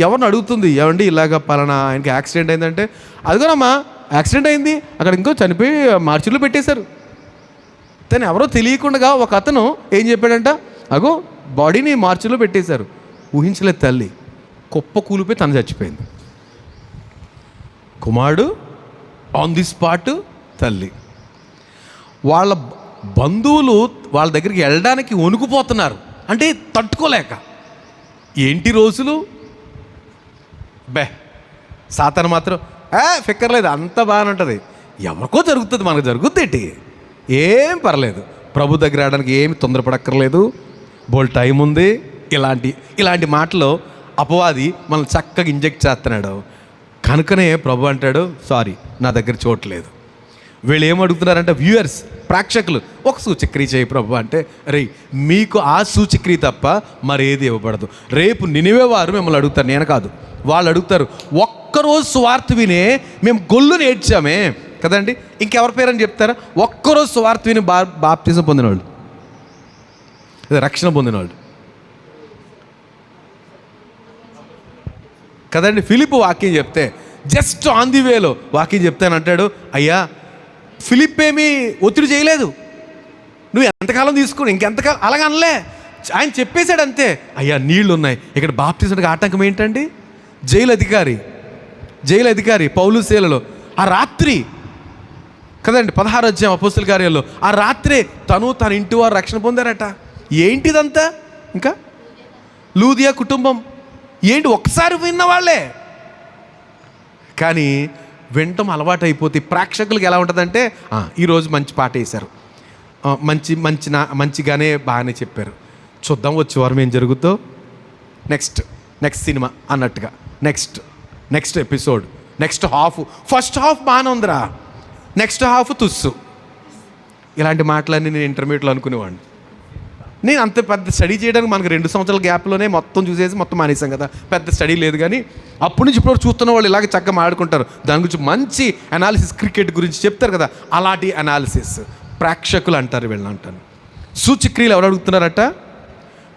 ఎవరిని అడుగుతుంది, ఏమండి ఇలాగ పలానా ఆయనకి యాక్సిడెంట్ అయిందంటే, అదిగోనమ్మా యాక్సిడెంట్ అయింది, అక్కడ ఇంకో చనిపోయి మార్చిలో పెట్టేశారు. తను ఎవరో తెలియకుండా ఒక అతను ఏం చెప్పాడంట, అగో బాడీని మార్చిలో పెట్టేశారు. ఊహించలేదు తల్లి, కుప్ప కూలిపోయి తను చచ్చిపోయింది. కుమారుడు ఆన్ ది స్పాట్, తల్లి. వాళ్ళ బంధువులు వాళ్ళ దగ్గరికి వెళ్ళడానికి వణుకుపోతున్నారు, అంటే తట్టుకోలేక. ఏంటి రోజులు సాతాను మాత్రం ఫిక్కర్లేదు, అంత బాగానే ఉంటుంది, ఎవరికో జరుగుతుంది, మనకు జరుగుద్దేంటి, ఏం పర్లేదు, ప్రభు దగ్గర రావడానికి ఏమి తొందరపడక్కర్లేదు, బోల్ టైం ఉంది. ఇలాంటి మాటలు అపవాది మనల్ని చక్కగా ఇంజెక్ట్ చేస్తున్నాడు. కనుకనే ప్రభు అంటాడు, సారీ నా దగ్గర చోట్లేదు. వీళ్ళు ఏమడుగుతున్నారంటే, వ్యూయర్స్, ప్రేక్షకులు, ఒక సూచక్రియ చేయి ప్రభు అంటే, రే మీకు ఆ సూచక్రియ తప్ప మరేది ఇవ్వబడదు. రేపు నినివే వారు మిమ్మల్ని అడుగుతారు, నేను కాదు, వాళ్ళు అడుగుతారు. ఒక్కరోజు సువార్త వినే మేము గొల్లు నేర్చామే కదండి, ఇంకెవరి పేరని చెప్తారా? ఒక్కరోజు సువార్త విని బాప్తిజం పొందినవాళ్ళు, రక్షణ పొందినవాళ్ళు కదండి. ఫిలిప్ వాక్యం చెప్తే జస్ట్ ఆన్ ది వేలో వాక్యం చెప్తానంటాడు, అయ్యా ఫిలిప్ ఏమీ ఒత్తిడి చేయలేదు, నువ్వు ఎంతకాలం తీసుకుని ఇంకెంతకాలం అలాగ అనలే, ఆయన చెప్పేశాడు అంతే. అయ్యా నీళ్లు ఉన్నాయి, ఇక్కడ బాప్తిజంకి ఆటంకం ఏంటండి? జైలు అధికారి పౌలు శీలలో ఆ రాత్రి కదండి, 16వ అధ్యాయం అపోస్తల కార్యాల్లో ఆ రాత్రే తన ఇంటి వారు రక్షణ పొందారట. ఏంటిదంతా? ఇంకా లూదియా కుటుంబం ఏంటి, ఒక్కసారి విన్నవాళ్లే, కానీ వినటం అలవాటు అయిపోతే ప్రేక్షకులకి ఎలా ఉంటుందంటే, ఈరోజు మంచి పాట వేశారు, మంచిగానే బాగానే చెప్పారు, చూద్దాం వచ్చే వారం ఏం జరుగుతో, నెక్స్ట్ సినిమా అన్నట్టుగా, next episode, next half, first half బాగానే ఉందిరా, నెక్స్ట్ హాఫ్ తుస్సు. ఇలాంటి మాటలన్నీ నేను ఇంటర్మీడియట్లో అనుకునేవాడిని. నేను అంత పెద్ద స్టడీ చేయడానికి మనకు 2 సంవత్సరాల గ్యాప్లోనే మొత్తం చూసేసి మొత్తం మానేసాం కదా, పెద్ద స్టడీ లేదు. కానీ అప్పటి నుంచి ఇప్పుడు చూస్తున్న వాళ్ళు ఇలాగ చక్కగా మాట్లాడుకుంటారు, దాని గురించి మంచి అనాలిసిస్, క్రికెట్ గురించి చెప్తారు కదా, అలాంటి అనాలిసిస్ ప్రేక్షకులు అంటారు వీళ్ళని అంటాను. సూచక్రియలు ఎవరు అడుగుతున్నారట?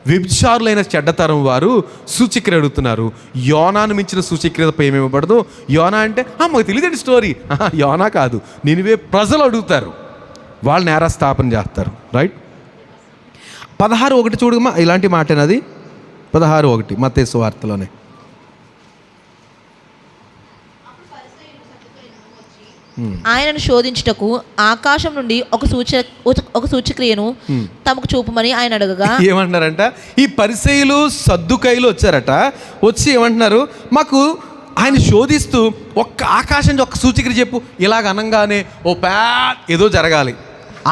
వ్యభిచారులైన చెడ్డతరం వారు సూచక్రియ అడుగుతున్నారు. యోనాను మించిన సూచక్రియ ఏమి ఇవ్వబడదు. యోనా అంటే మాకు తెలియదండి స్టోరీ. యోనా కాదు, నినివే ప్రజలు అడుగుతారు, వాళ్ళు నేరస్థాపన చేస్తారు. రైట్. 16:1 చూడమ్మా, ఇలాంటి మాటేనది. 16:1 మత్తయి సువార్తలోనే. ఆయనను శోధించుటకు ఆకాశం నుండి ఒక సూచక్రియను తమకు చూపమని ఆయన అడగగా ఏమంటున్నారంట? ఈ పరిసయ్యులు సద్దుకైలు వచ్చారట. వచ్చి ఏమంటున్నారు? మాకు ఆయన శోధిస్తూ ఒక్క ఆకాశం నుంచి ఒక సూచక్రియ చెప్పు. ఇలాగ అనగానే ఓ ఏదో జరగాలి.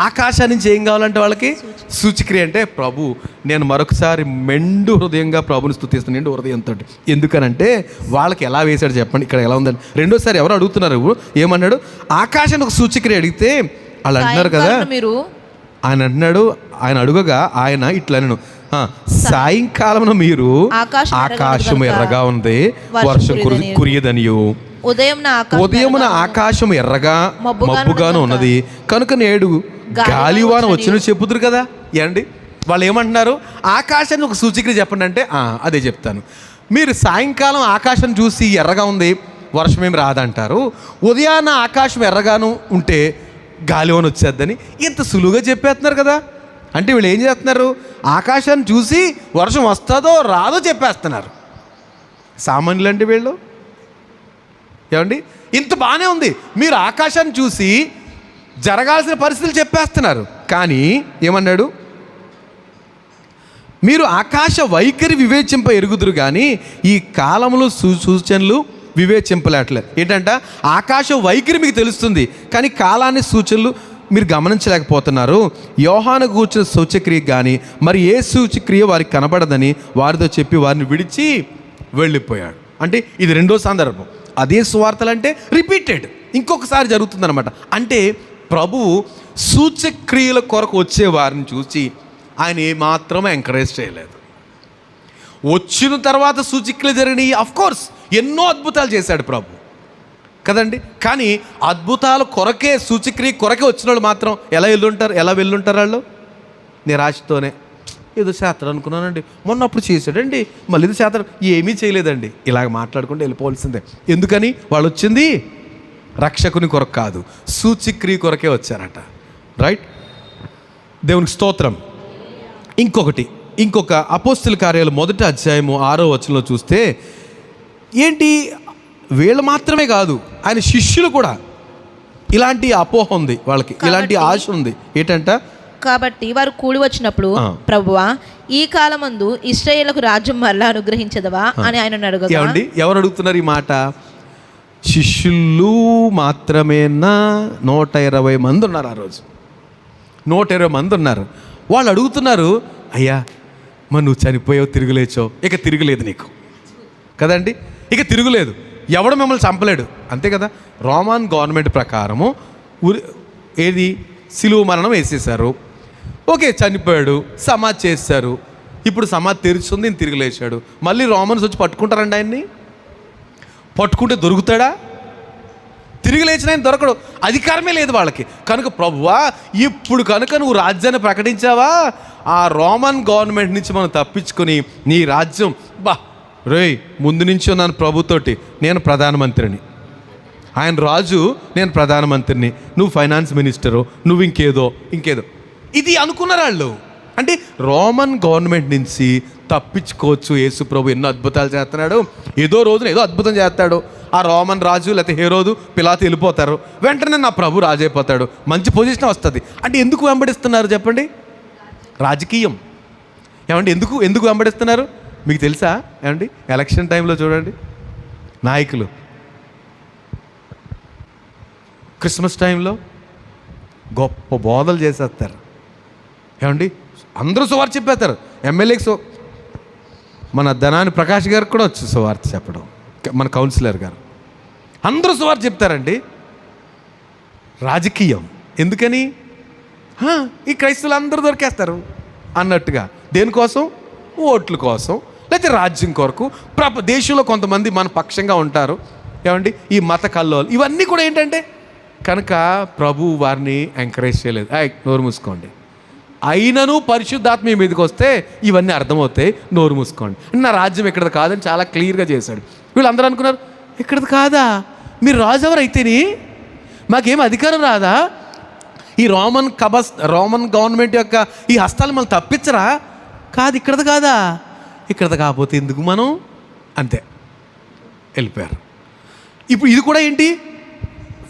ఆకాశం నుంచి ఏం కావాలంటే వాళ్ళకి సూచక్రియ. అంటే ప్రభు, నేను మరొకసారి మెండు హృదయంగా ప్రభుని స్తుతిస్తాను, నిండు హృదయంతో. ఎందుకనంటే వాళ్ళకి ఎలా వేశాడు చెప్పండి, ఇక్కడ ఎలా ఉందండి. రెండోసారి ఎవరు అడుగుతున్నారు, ఏమన్నాడు? ఆకాశానికి ఒక సూచక్రియ అడిగితే వాళ్ళు అంటున్నారు కదా, ఆయన అంటున్నాడు, ఆయన అడుగగా ఆయన ఇట్లా నేను సాయంకాలం మీరు ఆకాశం ఎర్రగా ఉంది, వర్షం కురియదనియు, ఉదయమున ఆకాశం ఎర్రగా మబ్బుగాను ఉన్నది కనుక నేడు గాలివాన వచ్చిన చెప్పుదురు కదా. ఏండి వాళ్ళు ఏమంటున్నారు? ఆకాశాన్ని ఒక సూచక్రియ చెప్పండి అంటే అదే చెప్తాను. మీరు సాయంకాలం ఆకాశం చూసి ఎర్రగా ఉంది, వర్షం ఏమి రాదంటారు. ఉదయాన్న ఆకాశం ఎర్రగాను ఉంటే గాలివాన వచ్చేద్దని ఇంత సులువుగా చెప్పేస్తున్నారు కదా. అంటే వీళ్ళు ఏం చేస్తున్నారు? ఆకాశాన్ని చూసి వర్షం వస్తుందో రాదో చెప్పేస్తున్నారు. సామాన్యులు అంటే వీళ్ళు. ఏమండి, ఇంత బాగానే ఉంది, మీరు ఆకాశాన్ని చూసి జరగాల్సిన పరిస్థితులు చెప్పేస్తున్నారు. కానీ ఏమన్నాడు? మీరు ఆకాశ వైఖరి వివేచింప ఎరుగుదురు కానీ ఈ కాలంలో సూచనలు వివేచింపలేట్లేదు. ఏంటంట? ఆకాశ వైఖరి మీకు తెలుస్తుంది కానీ కాలాన్ని సూచనలు మీరు గమనించలేకపోతున్నారు. యోహాను కూర్చున్న సూచక్రియ కానీ మరి ఏ సూచక్రియ వారికి కనబడదని వారితో చెప్పి వారిని విడిచి వెళ్ళిపోయాడు. అంటే ఇది రెండో సందర్భం. అదే సువార్తలు అంటే రిపీటెడ్, ఇంకొకసారి జరుగుతుందన్నమాట. అంటే ప్రభువు సూచక్రియల కొరకు వచ్చే వారిని చూసి ఆయన ఏమాత్రం ఎంకరేజ్ చేయలేదు. వచ్చిన తర్వాత సూచక్రియలు జరిగినాయి, అఫ్కోర్స్ ఎన్నో అద్భుతాలు చేశాడు ప్రభు కదండి. కానీ అద్భుతాల కొరకే, సూచక్రియ కొరకే వచ్చిన వాళ్ళు మాత్రం ఎలా వెళ్ళుంటారు వాళ్ళు? నిరాశతోనే, ఏదో శాస్త్రం అనుకున్నానండి, మొన్నప్పుడు చేశాడండి, మళ్ళీ ఇది శాస్త్రం ఏమీ చేయలేదండి, ఇలాగ మాట్లాడుకుంటూ వెళ్ళిపోవాల్సిందే. ఎందుకని? వాళ్ళు వచ్చింది రక్షకుని కొరకు కాదు, సూచక్రియ కొరకే వచ్చారట. రైట్. దేవునికి స్తోత్రం. ఇంకొక అపోస్తుల కార్యాలు 1వ అధ్యాయము 6వ వచనంలో చూస్తే ఏంటి, వీళ్ళు మాత్రమే కాదు ఆయన శిష్యులు కూడా ఇలాంటి అపోహ ఉంది వాళ్ళకి, ఇలాంటి ఆశ ఉంది. ఏంటంట? కాబట్టి వారు కూడి వచ్చినప్పుడు ప్రభువా ఈ కాలమందు ఇశ్రాయేలుకు రాజ్యం మరలా అనుగ్రహించదవా అని ఆయన అడగగా. ఏమండి, ఎవరు అడుగుతున్నారు ఈ మాట? శిష్యులు మాత్రమేనా? 120 మంది ఉన్నారు ఆ రోజు, 120 మంది ఉన్నారు. వాళ్ళు అడుగుతున్నారు, అయ్యా మరి నువ్వు చనిపోయావు, తిరుగులేచో, ఇక తిరుగులేదు నీకు కదండి, ఇక తిరుగులేదు, ఎవడు మిమ్మల్ని చంపలేడు, అంతే కదా. రోమన్ గవర్నమెంట్ ప్రకారము ఏది సిలువ మరణం వేసేశారు. ఓకే, చనిపోయాడు, సమాధి చేశారు. ఇప్పుడు సమాధి తెరుచుంది, ఈయన తిరిగిలేచాడు. మళ్ళీ రోమన్స్ వచ్చి పట్టుకుంటారండి ఆయన్ని? పట్టుకుంటే దొరుకుతాడా? తిరిగి లేచిన ఆయన దొరకడు, అధికారమే లేదు వాళ్ళకి. కనుక ప్రభువా ఇప్పుడు కనుక నువ్వు రాజ్యాన్ని ప్రకటించావా, ఆ రోమన్ గవర్నమెంట్ నుంచి మనం తప్పించుకొని నీ రాజ్యం ముందు నుంచి ఉన్నాను ప్రభుతోటి, నేను ప్రధానమంత్రిని, ఆయన రాజు, నేను ప్రధానమంత్రిని, నువ్వు ఫైనాన్స్ మినిస్టరు, నువ్వు ఇంకేదో ఇది అనుకున్నారు వాళ్ళు. అంటే రోమన్ గవర్నమెంట్ నుంచి తప్పించుకోవచ్చు. యేసు ప్రభు ఎన్నో అద్భుతాలు చేస్తున్నాడు, ఏదో రోజున ఏదో అద్భుతం చేస్తాడు. ఆ రోమన్ రాజు లేకపోతే హేరోదు, పిలాతు వెళ్ళిపోతారు, వెంటనే నా ప్రభు రాజు అయిపోతాడు, మంచి పొజిషన్ వస్తుంది. అంటే ఎందుకు వెంబడిస్తున్నారు చెప్పండి? రాజకీయం. ఏమండి, ఎందుకు వెంబడిస్తున్నారు మీకు తెలుసా? ఏమండి, ఎలక్షన్ టైంలో చూడండి, నాయకులు క్రిస్మస్ టైంలో గొప్ప బోధలు చేసేస్తారు. ఏమండి, అందరూ సువార్త చెప్పేస్తారు. ఎమ్మెల్యేకి మన ధనాని ప్రకాష్ గారికి కూడా వచ్చు సువార్త చెప్పడం, మన కౌన్సిలర్ గారు, అందరూ సువార్త చెప్తారండి. రాజకీయం. ఎందుకని? ఈ క్రైస్తవులు అందరూ దొరికేస్తారు, అన్నట్టుగా. దేనికోసం? ఓట్ల కోసం, లేకపోతే రాజ్యం కొరకు. దేశంలో కొంతమంది మన పక్షంగా ఉంటారు. ఏమండి, ఈ మత కల్లోలు ఇవన్నీ కూడా ఏంటంటే కనుక ప్రభు వారిని ఎంకరేజ్ చేయలేదు. నోరు మూసుకోండి. అయినను పరిశుద్ధాత్మ మీ మీదకి వస్తే ఇవన్నీ అర్థమవుతాయి, నోరు మూసుకోండి. నా రాజ్యం ఇక్కడది కాదని చాలా క్లియర్గా చేశాడు. వీళ్ళందరూ అనుకున్నారు, ఇక్కడది కాదా? మీరు రాజు ఎవరు అయితేని మాకేం అధికారం రాదా? ఈ రోమన్ గవర్నమెంట్ యొక్క ఈ హస్తాలు మనం తప్పించరా? కాదు, ఇక్కడది కాదా? ఇక్కడది కాకపోతే ఎందుకు మనం? అంతే వెళ్ళిపోయారు. ఇప్పుడు ఇది కూడా ఏంటి?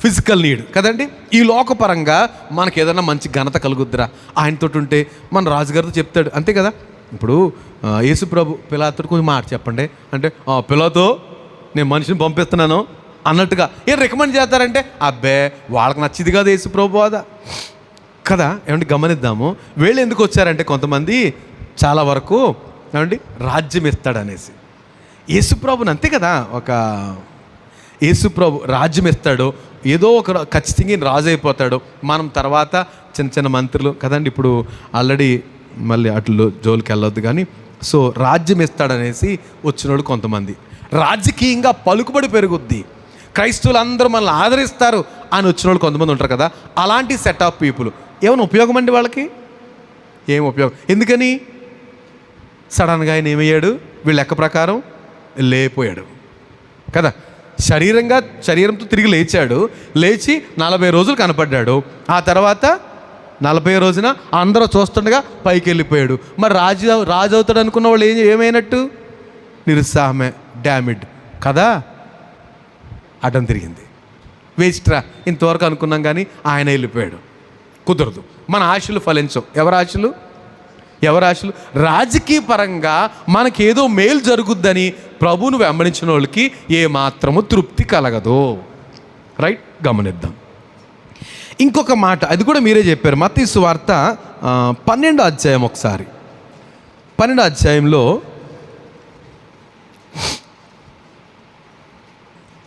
ఫిజికల్ నీడ్ కదండి. ఈ లోకపరంగా మనకు ఏదైనా మంచి ఘనత కలుగుద్దిరా ఆయనతో ఉంటే, మన రాజుగారితో చెప్తాడు, అంతే కదా. ఇప్పుడు యేసు ప్రభు పిలాతుడు కొంచెం మాట చెప్పండి అంటే, పిలాతో నేను మనిషిని పంపిస్తున్నాను అన్నట్టుగా ఏం రికమెండ్ చేస్తారంటే, అబ్బే వాళ్ళకి నచ్చింది కదా యేసు ప్రభు బోధ కదా. ఏమంటే గమనిద్దాము, వీళ్ళు ఎందుకు వచ్చారంటే కొంతమంది చాలా వరకు ఏమండి రాజ్యం ఇస్తాడనేసి. యేసు ప్రభుని అంతే కదా, ఒక యేసు ప్రభు రాజ్యం ఇస్తాడు, ఏదో ఒక ఖచ్చితంగా రాజు అయిపోతాడు. మనం తర్వాత చిన్న చిన్న మంత్రులు కదండి. ఇప్పుడు ఆల్రెడీ మళ్ళీ అట్లు జోలికి వెళ్ళొద్దు కానీ, సో రాజ్యం ఇస్తాడనేసి వచ్చినోడు కొంతమంది. రాజకీయంగా పలుకుబడి పెరుగుద్ది, క్రైస్తవులందరూ మనల్ని ఆదరిస్తారు అని వచ్చినోళ్ళు కొంతమంది ఉంటారు కదా. అలాంటి సెట్ ఆఫ్ పీపుల్ ఏమైనా ఉపయోగం అండి వాళ్ళకి? ఏం ఉపయోగం? ఎందుకని? సడన్గా ఆయన ఏమయ్యాడు? వీళ్ళ లెక్క ప్రకారం లేపోయాడు కదా. శరీరంతో తిరిగి లేచాడు. లేచి 40 రోజులు కనపడ్డాడు. ఆ తర్వాత 40 రోజున అందరూ చూస్తుండగా పైకి వెళ్ళిపోయాడు. మరి రాజు అవుతాడు అనుకున్న వాళ్ళు ఏమైనట్టు? నిరుత్సాహమే, డ్యామిడ్ కదా. అడ్డం తిరిగింది, వేస్ట్రా ఇంతవరకు అనుకున్నాం కానీ ఆయన వెళ్ళిపోయాడు. కుదరదు. మన ఆశలు ఫలించవు. ఎవరి ఆశలు? రాజకీయ పరంగా మనకేదో మేలు జరుగుద్దని ప్రభువును వెంబడించిన వాళ్ళకి ఏమాత్రము తృప్తి కలగదు. రైట్, గమనిద్దాం. ఇంకొక మాట, అది కూడా మీరే చెప్పారు. మత్తయి సువార్త 12వ అధ్యాయం, ఒకసారి 12వ అధ్యాయంలో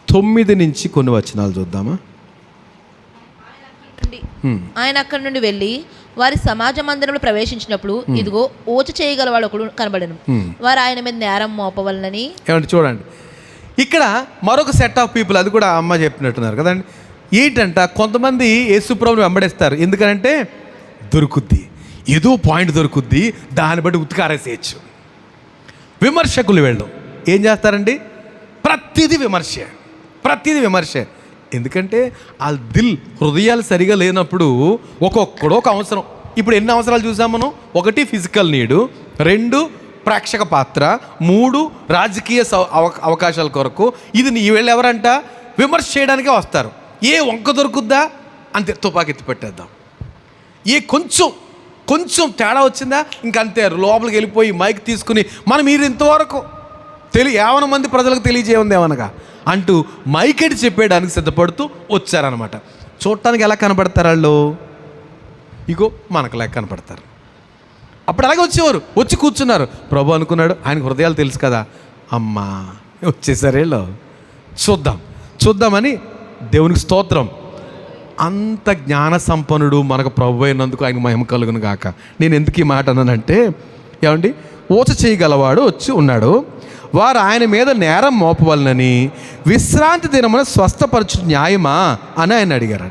9 నుంచి కొన్ని వచనాలు చూద్దామా. ఆయన అక్కడి నుండి వెళ్ళి వారి సమాజ మందిరంలో ప్రవేశించినప్పుడు ఇదిగో ఓచ చేయగలవాడు ఒకడు కనబడను. వారు ఆయన మీద నేరం మోపవలనని. ఏమంటే చూడండి, ఇక్కడ మరొక సెట్ ఆఫ్ పీపుల్, అది కూడా అమ్మ చెప్పినట్టున్నారు కదండి. ఏంటంట, కొంతమంది యేసుప్రభుని వెంబడిస్తారు. ఎందుకంటే దొరుకుద్ది, ఏదో పాయింట్ దొరుకుద్ది, దాన్ని బట్టి ఉత్కారేసేయచ్చు. విమర్శకులు వెళ్ళు ఏం చేస్తారండి? ప్రతిదీ విమర్శ. ఎందుకంటే ఆ హృదయాలు సరిగా లేనప్పుడు ఒక్కొక్కడో ఒక అవసరం. ఇప్పుడు ఎన్ని అవసరాలు చూసాం మనం? 1 ఫిజికల్ నీడు, 2 ప్రేక్షక పాత్ర, 3 రాజకీయ అవకాశాల కొరకు. ఇది వీళ్ళు ఎవరంట? విమర్శ చేయడానికే వస్తారు. ఏ వంక దొరుకుద్దా అంతే తుపాకి ఎత్తి పెట్టేద్దాం. కొంచెం తేడా వచ్చిందా ఇంకంతే లోపలికి వెళ్ళిపోయి మైక్ తీసుకుని మీరు ఇంతవరకు 50 మంది ప్రజలకు తెలియజేయంది ఏమనగా అంటూ మైకెట్టి చెప్పేయడానికి సిద్ధపడుతూ వచ్చారనమాట. చూడటానికి ఎలా కనపడతారు వాళ్ళు? ఇగో మనకు లేక కనపడతారు. అప్పుడు అలాగే వచ్చేవారు, వచ్చి కూర్చున్నారు. ప్రభు అనుకున్నాడు, ఆయన హృదయాలు తెలుసు కదా, అమ్మా వచ్చేసారు వీళ్ళు, చూద్దామని. దేవునికి స్తోత్రం. అంత జ్ఞాన సంపన్నుడు మనకు ప్రభు అయినందుకు ఆయన మహిమ కలుగును గాక. నేను ఎందుకు ఈ మాట అన్నానంటే, ఏమండి, ఓచ చేయగలవాడు వచ్చి ఉన్నాడు. వారు ఆయన మీద నేరం మోపవలనని విశ్రాంతి దినమున స్వస్థపరచు న్యాయమా అని ఆయన అడిగారు.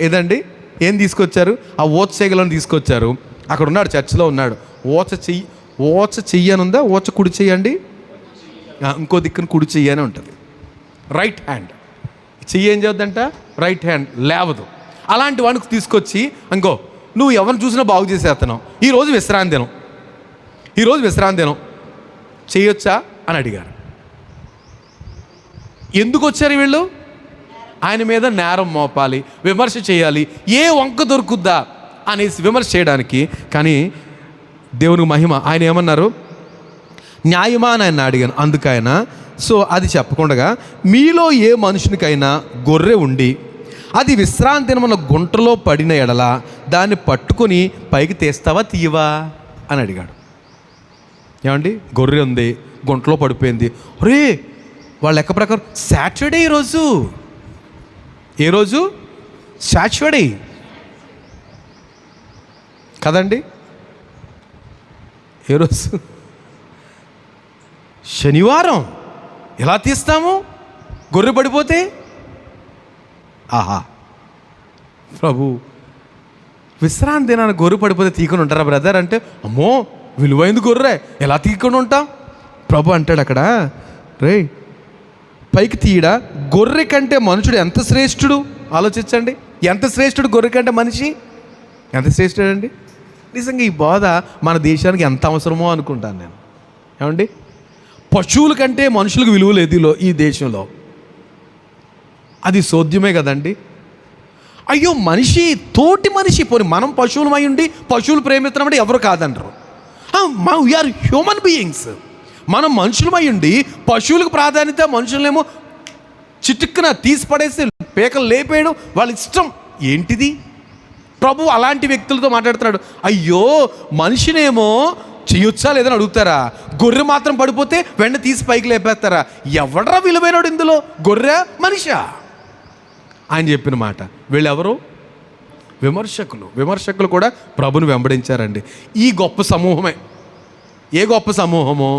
ఏదండి, ఏం తీసుకొచ్చారు? ఆ ఓచ చేయగలను తీసుకొచ్చారు. అక్కడ ఉన్నాడు, చర్చిలో ఉన్నాడు. ఓచ చెయ్యనుందా? ఓచ కుడి చెయ్యండి, ఇంకో దిక్కున కుడి చెయ్యని ఉంటుంది. రైట్ హ్యాండ్ చెయ్యి ఏం చేద్దంట? Right hand లేవదు. అలాంటి వాడికి తీసుకొచ్చి, ఇంకో నువ్వు ఎవరిని చూసినా బాగు చేసేస్తున్నావు, ఈరోజు విశ్రాంతి దినం చేయొచ్చా అని అడిగారు. ఎందుకు వచ్చారు వీళ్ళు? ఆయన మీద నేరం మోపాలి, విమర్శ చేయాలి, ఏ వంక దొరుకుద్దా అనేసి విమర్శ చేయడానికి. కానీ దేవునికి మహిమ, ఆయన ఏమన్నారు? న్యాయమా అని ఆయన అడిగాను. అందుకైనా అది చెప్పకుండా, మీలో ఏ మనుషునికైనా గొర్రె ఉండి అది విశ్రాంతి దినమున గుంటలో పడిన ఎడల దాన్ని పట్టుకొని పైకి తీస్తావా తీయవా అని అడిగాడు. ఏమండి, గొర్రె ఉంది, గుంటలో పడిపోయింది. ఒరే, వాళ్ళ లెక్క ప్రకారం సాటర్డే ఈరోజు. ఏ రోజు? సాటర్డే కదండి. ఏ రోజు? శనివారం. ఎలా తీస్తాము? గొర్రె పడిపోతే? ఆహా, ప్రభు విశ్రాంతి దినాన గొర్రె పడిపోతే తీకొని ఉంటారా బ్రదర్ అంటే, అమ్మో విలువైంది గొర్రె, ఎలా తీకొని ఉంటాం? ప్రభు అంటాడు అక్కడ, రే పైకి తీయడా, గొర్రె కంటే మనుషుడు ఎంత శ్రేష్ఠుడు ఆలోచించండి. ఎంత శ్రేష్ఠుడు గొర్రె కంటే మనిషి? ఎంత శ్రేష్ఠుడండి? నిజంగా ఈ బోధ మన దేశానికి ఎంత అవసరమో అనుకుంటాను నేను. ఏమండి, పశువుల కంటే మనుషులకు విలువ లేదు ఈ దేశంలో. అది సోద్యమే కదండి. అయ్యో మనిషి, తోటి మనిషి, పోనీ మనం పశువులమై ఉండి పశువులు ప్రేమిస్తున్నామంటే ఎవరు కాదంటారు. We are human beings. మనం మనుషులమై ఉండి పశువులకు ప్రాధాన్యత, మనుషులనేమో చిటుక్కున తీసి పడేసి పేకలు లేపేయడం వాళ్ళ ఇష్టం. ఏంటిది? ప్రభు అలాంటి వ్యక్తులతో మాట్లాడుతున్నాడు. అయ్యో మనిషినేమో చేయొచ్చా లేదని అడుగుతారా, గొర్రె మాత్రం పడిపోతే వెంట తీసి పైకి లేపేస్తారా? ఎవడరా విలువైనడు ఇందులో, గొర్రె మనిషా? ఆయన చెప్పిన మాట. వీళ్ళెవరు? విమర్శకులు. విమర్శకులు కూడా ప్రభుని వెంబడించారండి. ఈ గొప్ప సమూహమే. ఏ గొప్ప సమూహము?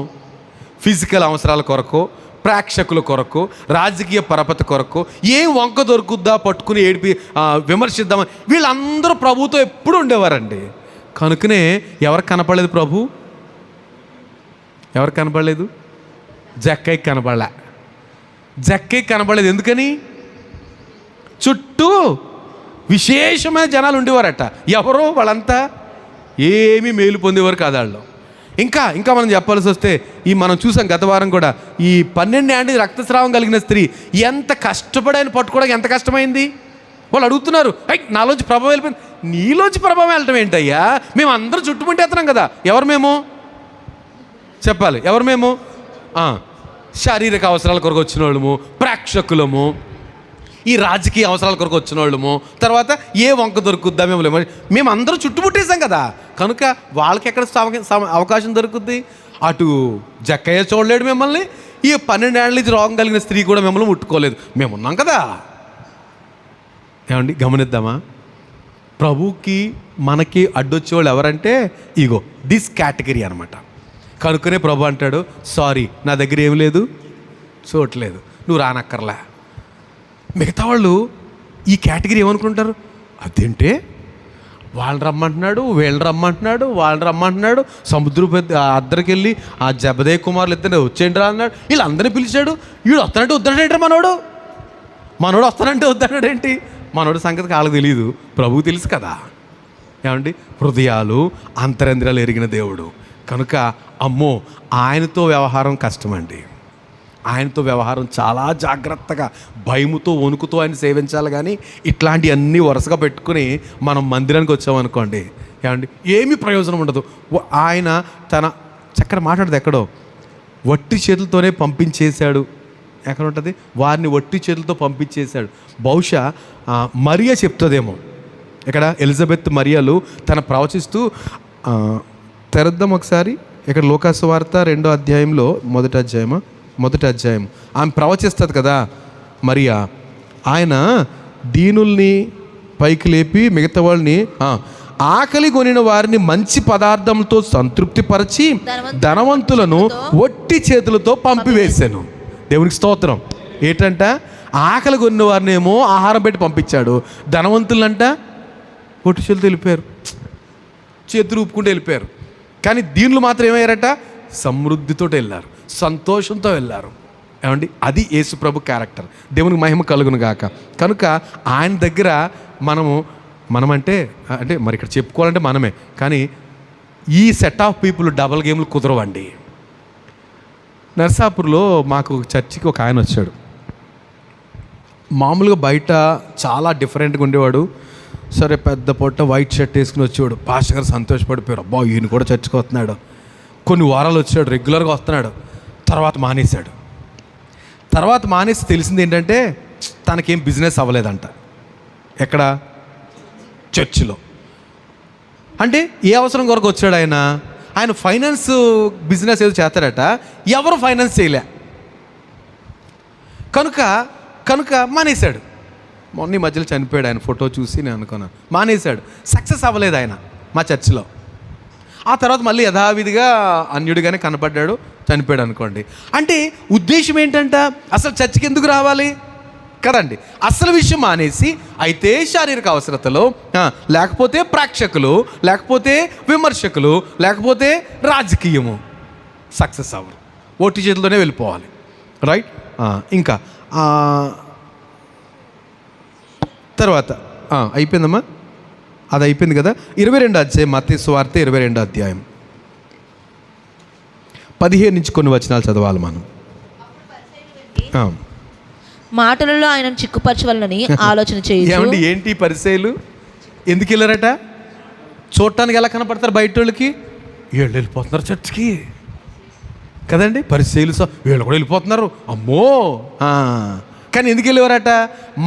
ఫిజికల్ అవసరాల కొరకు, ప్రేక్షకుల కొరకు, రాజకీయ పరపతి కొరకు, ఏం వంక దొరుకుద్దా పట్టుకుని ఏడిపి విమర్శిద్దామని వీళ్ళందరూ ప్రభుతో ఎప్పుడు ఉండేవారండి. కనుకనే ఎవరికి కనపడలేదు ప్రభు? ఎవరికి కనపడలేదు? జక్కయ్యకి కనపడలే. జక్కయ్యకి కనపడలేదు. ఎందుకని? చుట్టూ విశేషమైన జనాలు ఉండేవారట. ఎవరో వాళ్ళంతా ఏమీ మేలు పొందేవారు కాదు వాళ్ళు. ఇంకా మనం చెప్పాల్సి వస్తే, మనం చూసాం గత వారం కూడా, ఈ 12 ఏళ్ళ రక్తస్రావం కలిగిన స్త్రీ ఎంత కష్టపడని పట్టుకోవడానికి ఎంత కష్టమైంది. వాళ్ళు అడుగుతున్నారు, నాలోంచి ప్రభావం వెళ్ళిపోయింది. నీలోంచి ప్రభావం వెళ్ళటం ఏంటయ్యా? మేము అందరూ చుట్టుముట్టేస్తున్నాం కదా. ఎవరు మేము? చెప్పాలి. ఎవరు మేము? శారీరక అవసరాల కొరకు వచ్చిన వాళ్ళము, ప్రేక్షకులము, ఈ రాజకీయ అవసరాల కొరకు వచ్చిన వాళ్ళము, తర్వాత ఏ వంక దొరుకుద్దా మేము అందరూ చుట్టుముట్టేసాం కదా. కనుక వాళ్ళకి ఎక్కడ అవకాశం దొరుకుద్ది? అటు జక్కయ్య చూడలేడు మిమ్మల్ని, ఈ 12 ఏళ్ళ నుంచి రోగం కలిగిన స్త్రీ కూడా మిమ్మల్ని ముట్టుకోలేదు. మేము ఉన్నాం కదా. ఏమండి, గమనిద్దామా? ప్రభుకి మనకి అడ్డొచ్చేవాళ్ళు ఎవరంటే ఇగో దిస్ కేటగిరీ అనమాట. కనుకనే ప్రభు అంటాడు, సారీ నా దగ్గర ఏం లేదు, చూడట్లేదు, నువ్వు రానక్కర్లే. మిగతా వాళ్ళు ఈ కేటగిరీ ఏమనుకుంటారు? అదేంటే వాళ్ళు రమ్మంటున్నాడు, వీళ్ళు రమ్మంటున్నాడు, వాళ్ళు రమ్మంటున్నాడు, సముద్రం పెద్ద అద్దరికి వెళ్ళి ఆ జబదే కుమారులు ఇద్దరు వచ్చేయండి రా అన్నాడు, వీళ్ళందరినీ పిలిచాడు. వీడు వస్తానంటే వద్దాడేంటి? మనోడు వస్తానంటే వద్దాడేంటి? మనోడు సంగతి వాళ్ళకి తెలియదు, ప్రభువు తెలుసు కదా. ఏమండి, హృదయాలు అంతరంద్రాలు ఎరిగిన దేవుడు. కనుక అమ్మో ఆయనతో వ్యవహారం కష్టమండి. ఆయనతో వ్యవహారం చాలా జాగ్రత్తగా, భయముతో, వణుకుతో ఆయన సేవించాలి. కానీ ఇట్లాంటి అన్నీ వరుసగా పెట్టుకుని మనం మందిరానికి వచ్చామనుకోండి, ఏమండి ఏమీ ప్రయోజనం ఉండదు. ఆయన తన చక్కగా మాట్లాడదు, ఎక్కడో వట్టి చేతులతోనే పంపించేశాడు. ఎక్కడ ఉంటుంది? వారిని వట్టి చేతులతో పంపించేశాడు. బహుశా మరియా చెప్తుందేమో. ఇక్కడ ఎలిజబెత్ మరియలు తన ప్రవచిస్తూ, తెరద్దాం ఒకసారి. ఇక్కడ లూకాసు వార్త 2వ అధ్యాయంలో మొదటి అధ్యాయం ఆమె ప్రవచిస్తుంది కదా మరియా. ఆయన దీనుల్ని పైకి లేపి మిగతా వాళ్ళని ఆకలి కొనిన వారిని మంచి పదార్థంతో సంతృప్తిపరిచి ధనవంతులను ఒట్టి చేతులతో పంపివేశాను. దేవునికి స్తోత్రం. ఏంటంట? ఆకలి కొన్న వారిని ఏమో ఆహారం పెట్టి పంపించాడు, ధనవంతులంట ఒట్టి చేతులతో వెళ్ళిపోయారు, చేతులు ఊపుకుంటూ వెళ్ళిపోయారు. కానీ దీనులు మాత్రం ఏమయ్యారట? సమృద్ధితో వెళ్ళారు, సంతోషంతో వెళ్ళారు. ఏమండి, అది యేసు ప్రభు క్యారెక్టర్. దేవునికి మహిమ కలుగును గాక. కనుక ఆయన దగ్గర మనమంటే మరి ఇక్కడ చెప్పుకోవాలంటే మనమే, కానీ ఈ సెట్ ఆఫ్ పీపుల్ డబల్ గేమ్లు కుదరవండి. నర్సాపూర్లో మాకు చర్చికి ఒక ఆయన వచ్చాడు. మామూలుగా బయట చాలా డిఫరెంట్గా ఉండేవాడు. సరే పెద్ద పొట్ట వైట్ షర్ట్ వేసుకుని వచ్చేవాడు. పాస్టర్ గారు సంతోషపడిపోయారు, అబ్బా ఈయన కూడా చర్చికి వస్తున్నాడు. కొన్ని వారాలు వచ్చాడు, రెగ్యులర్గా వస్తున్నాడు. తర్వాత మానేసి తెలిసింది ఏంటంటే తనకేం బిజినెస్ అవ్వలేదంట. ఎక్కడ? చర్చిలో. అంటే ఏ అవసరం కొరకు వచ్చాడు ఆయన ఫైనాన్స్ బిజినెస్ ఏదో చేస్తాడట, ఎవరు ఫైనాన్స్ చేయలే. కనుక మానేశాడు. మొన్న మధ్యలో చనిపోయాడు ఆయన, ఫోటో చూసి నేను అనుకున్నాను. మానేశాడు, సక్సెస్ అవ్వలేదు ఆయన మా చర్చిలో. ఆ తర్వాత మళ్ళీ యథావిధిగా అన్యుడిగానే కనపడ్డాడు, చనిపోయాడు అనుకోండి. అంటే ఉద్దేశం ఏంటంట, అసలు చర్చికి ఎందుకు రావాలి కదండి. అసలు విషయం మానేసి అయితే శారీరక అవసరతలు, లేకపోతే ప్రేక్షకులు, లేకపోతే విమర్శకులు, లేకపోతే రాజకీయము సక్సెస్ అవ్వరు, ఓటి చేతిలోనే వెళ్ళిపోవాలి. రైట్. ఇంకా తర్వాత అయిపోయిందమ్మా, అది అయిపోయింది కదా. 22వ అధ్యాయం మత్తయి సువార్త 22వ అధ్యాయం 15 నుంచి కొన్ని వచనాలు చదవాలి మనం. మాటలలో ఆయనను చిక్కుపరచవలనని ఆలోచన చేయండి. ఏంటి పరిసయ్యులు ఎందుకు వెళ్ళారట? చూడటానికి ఎలా కనపడతారు బయట వాళ్ళకి? వీళ్ళు వెళ్ళిపోతున్నారు చర్చికి కదండి. పరిసయ్యులు వీళ్ళు కూడా వెళ్ళిపోతున్నారు, అమ్మో. కానీ ఎందుకు వెళ్ళేవారట?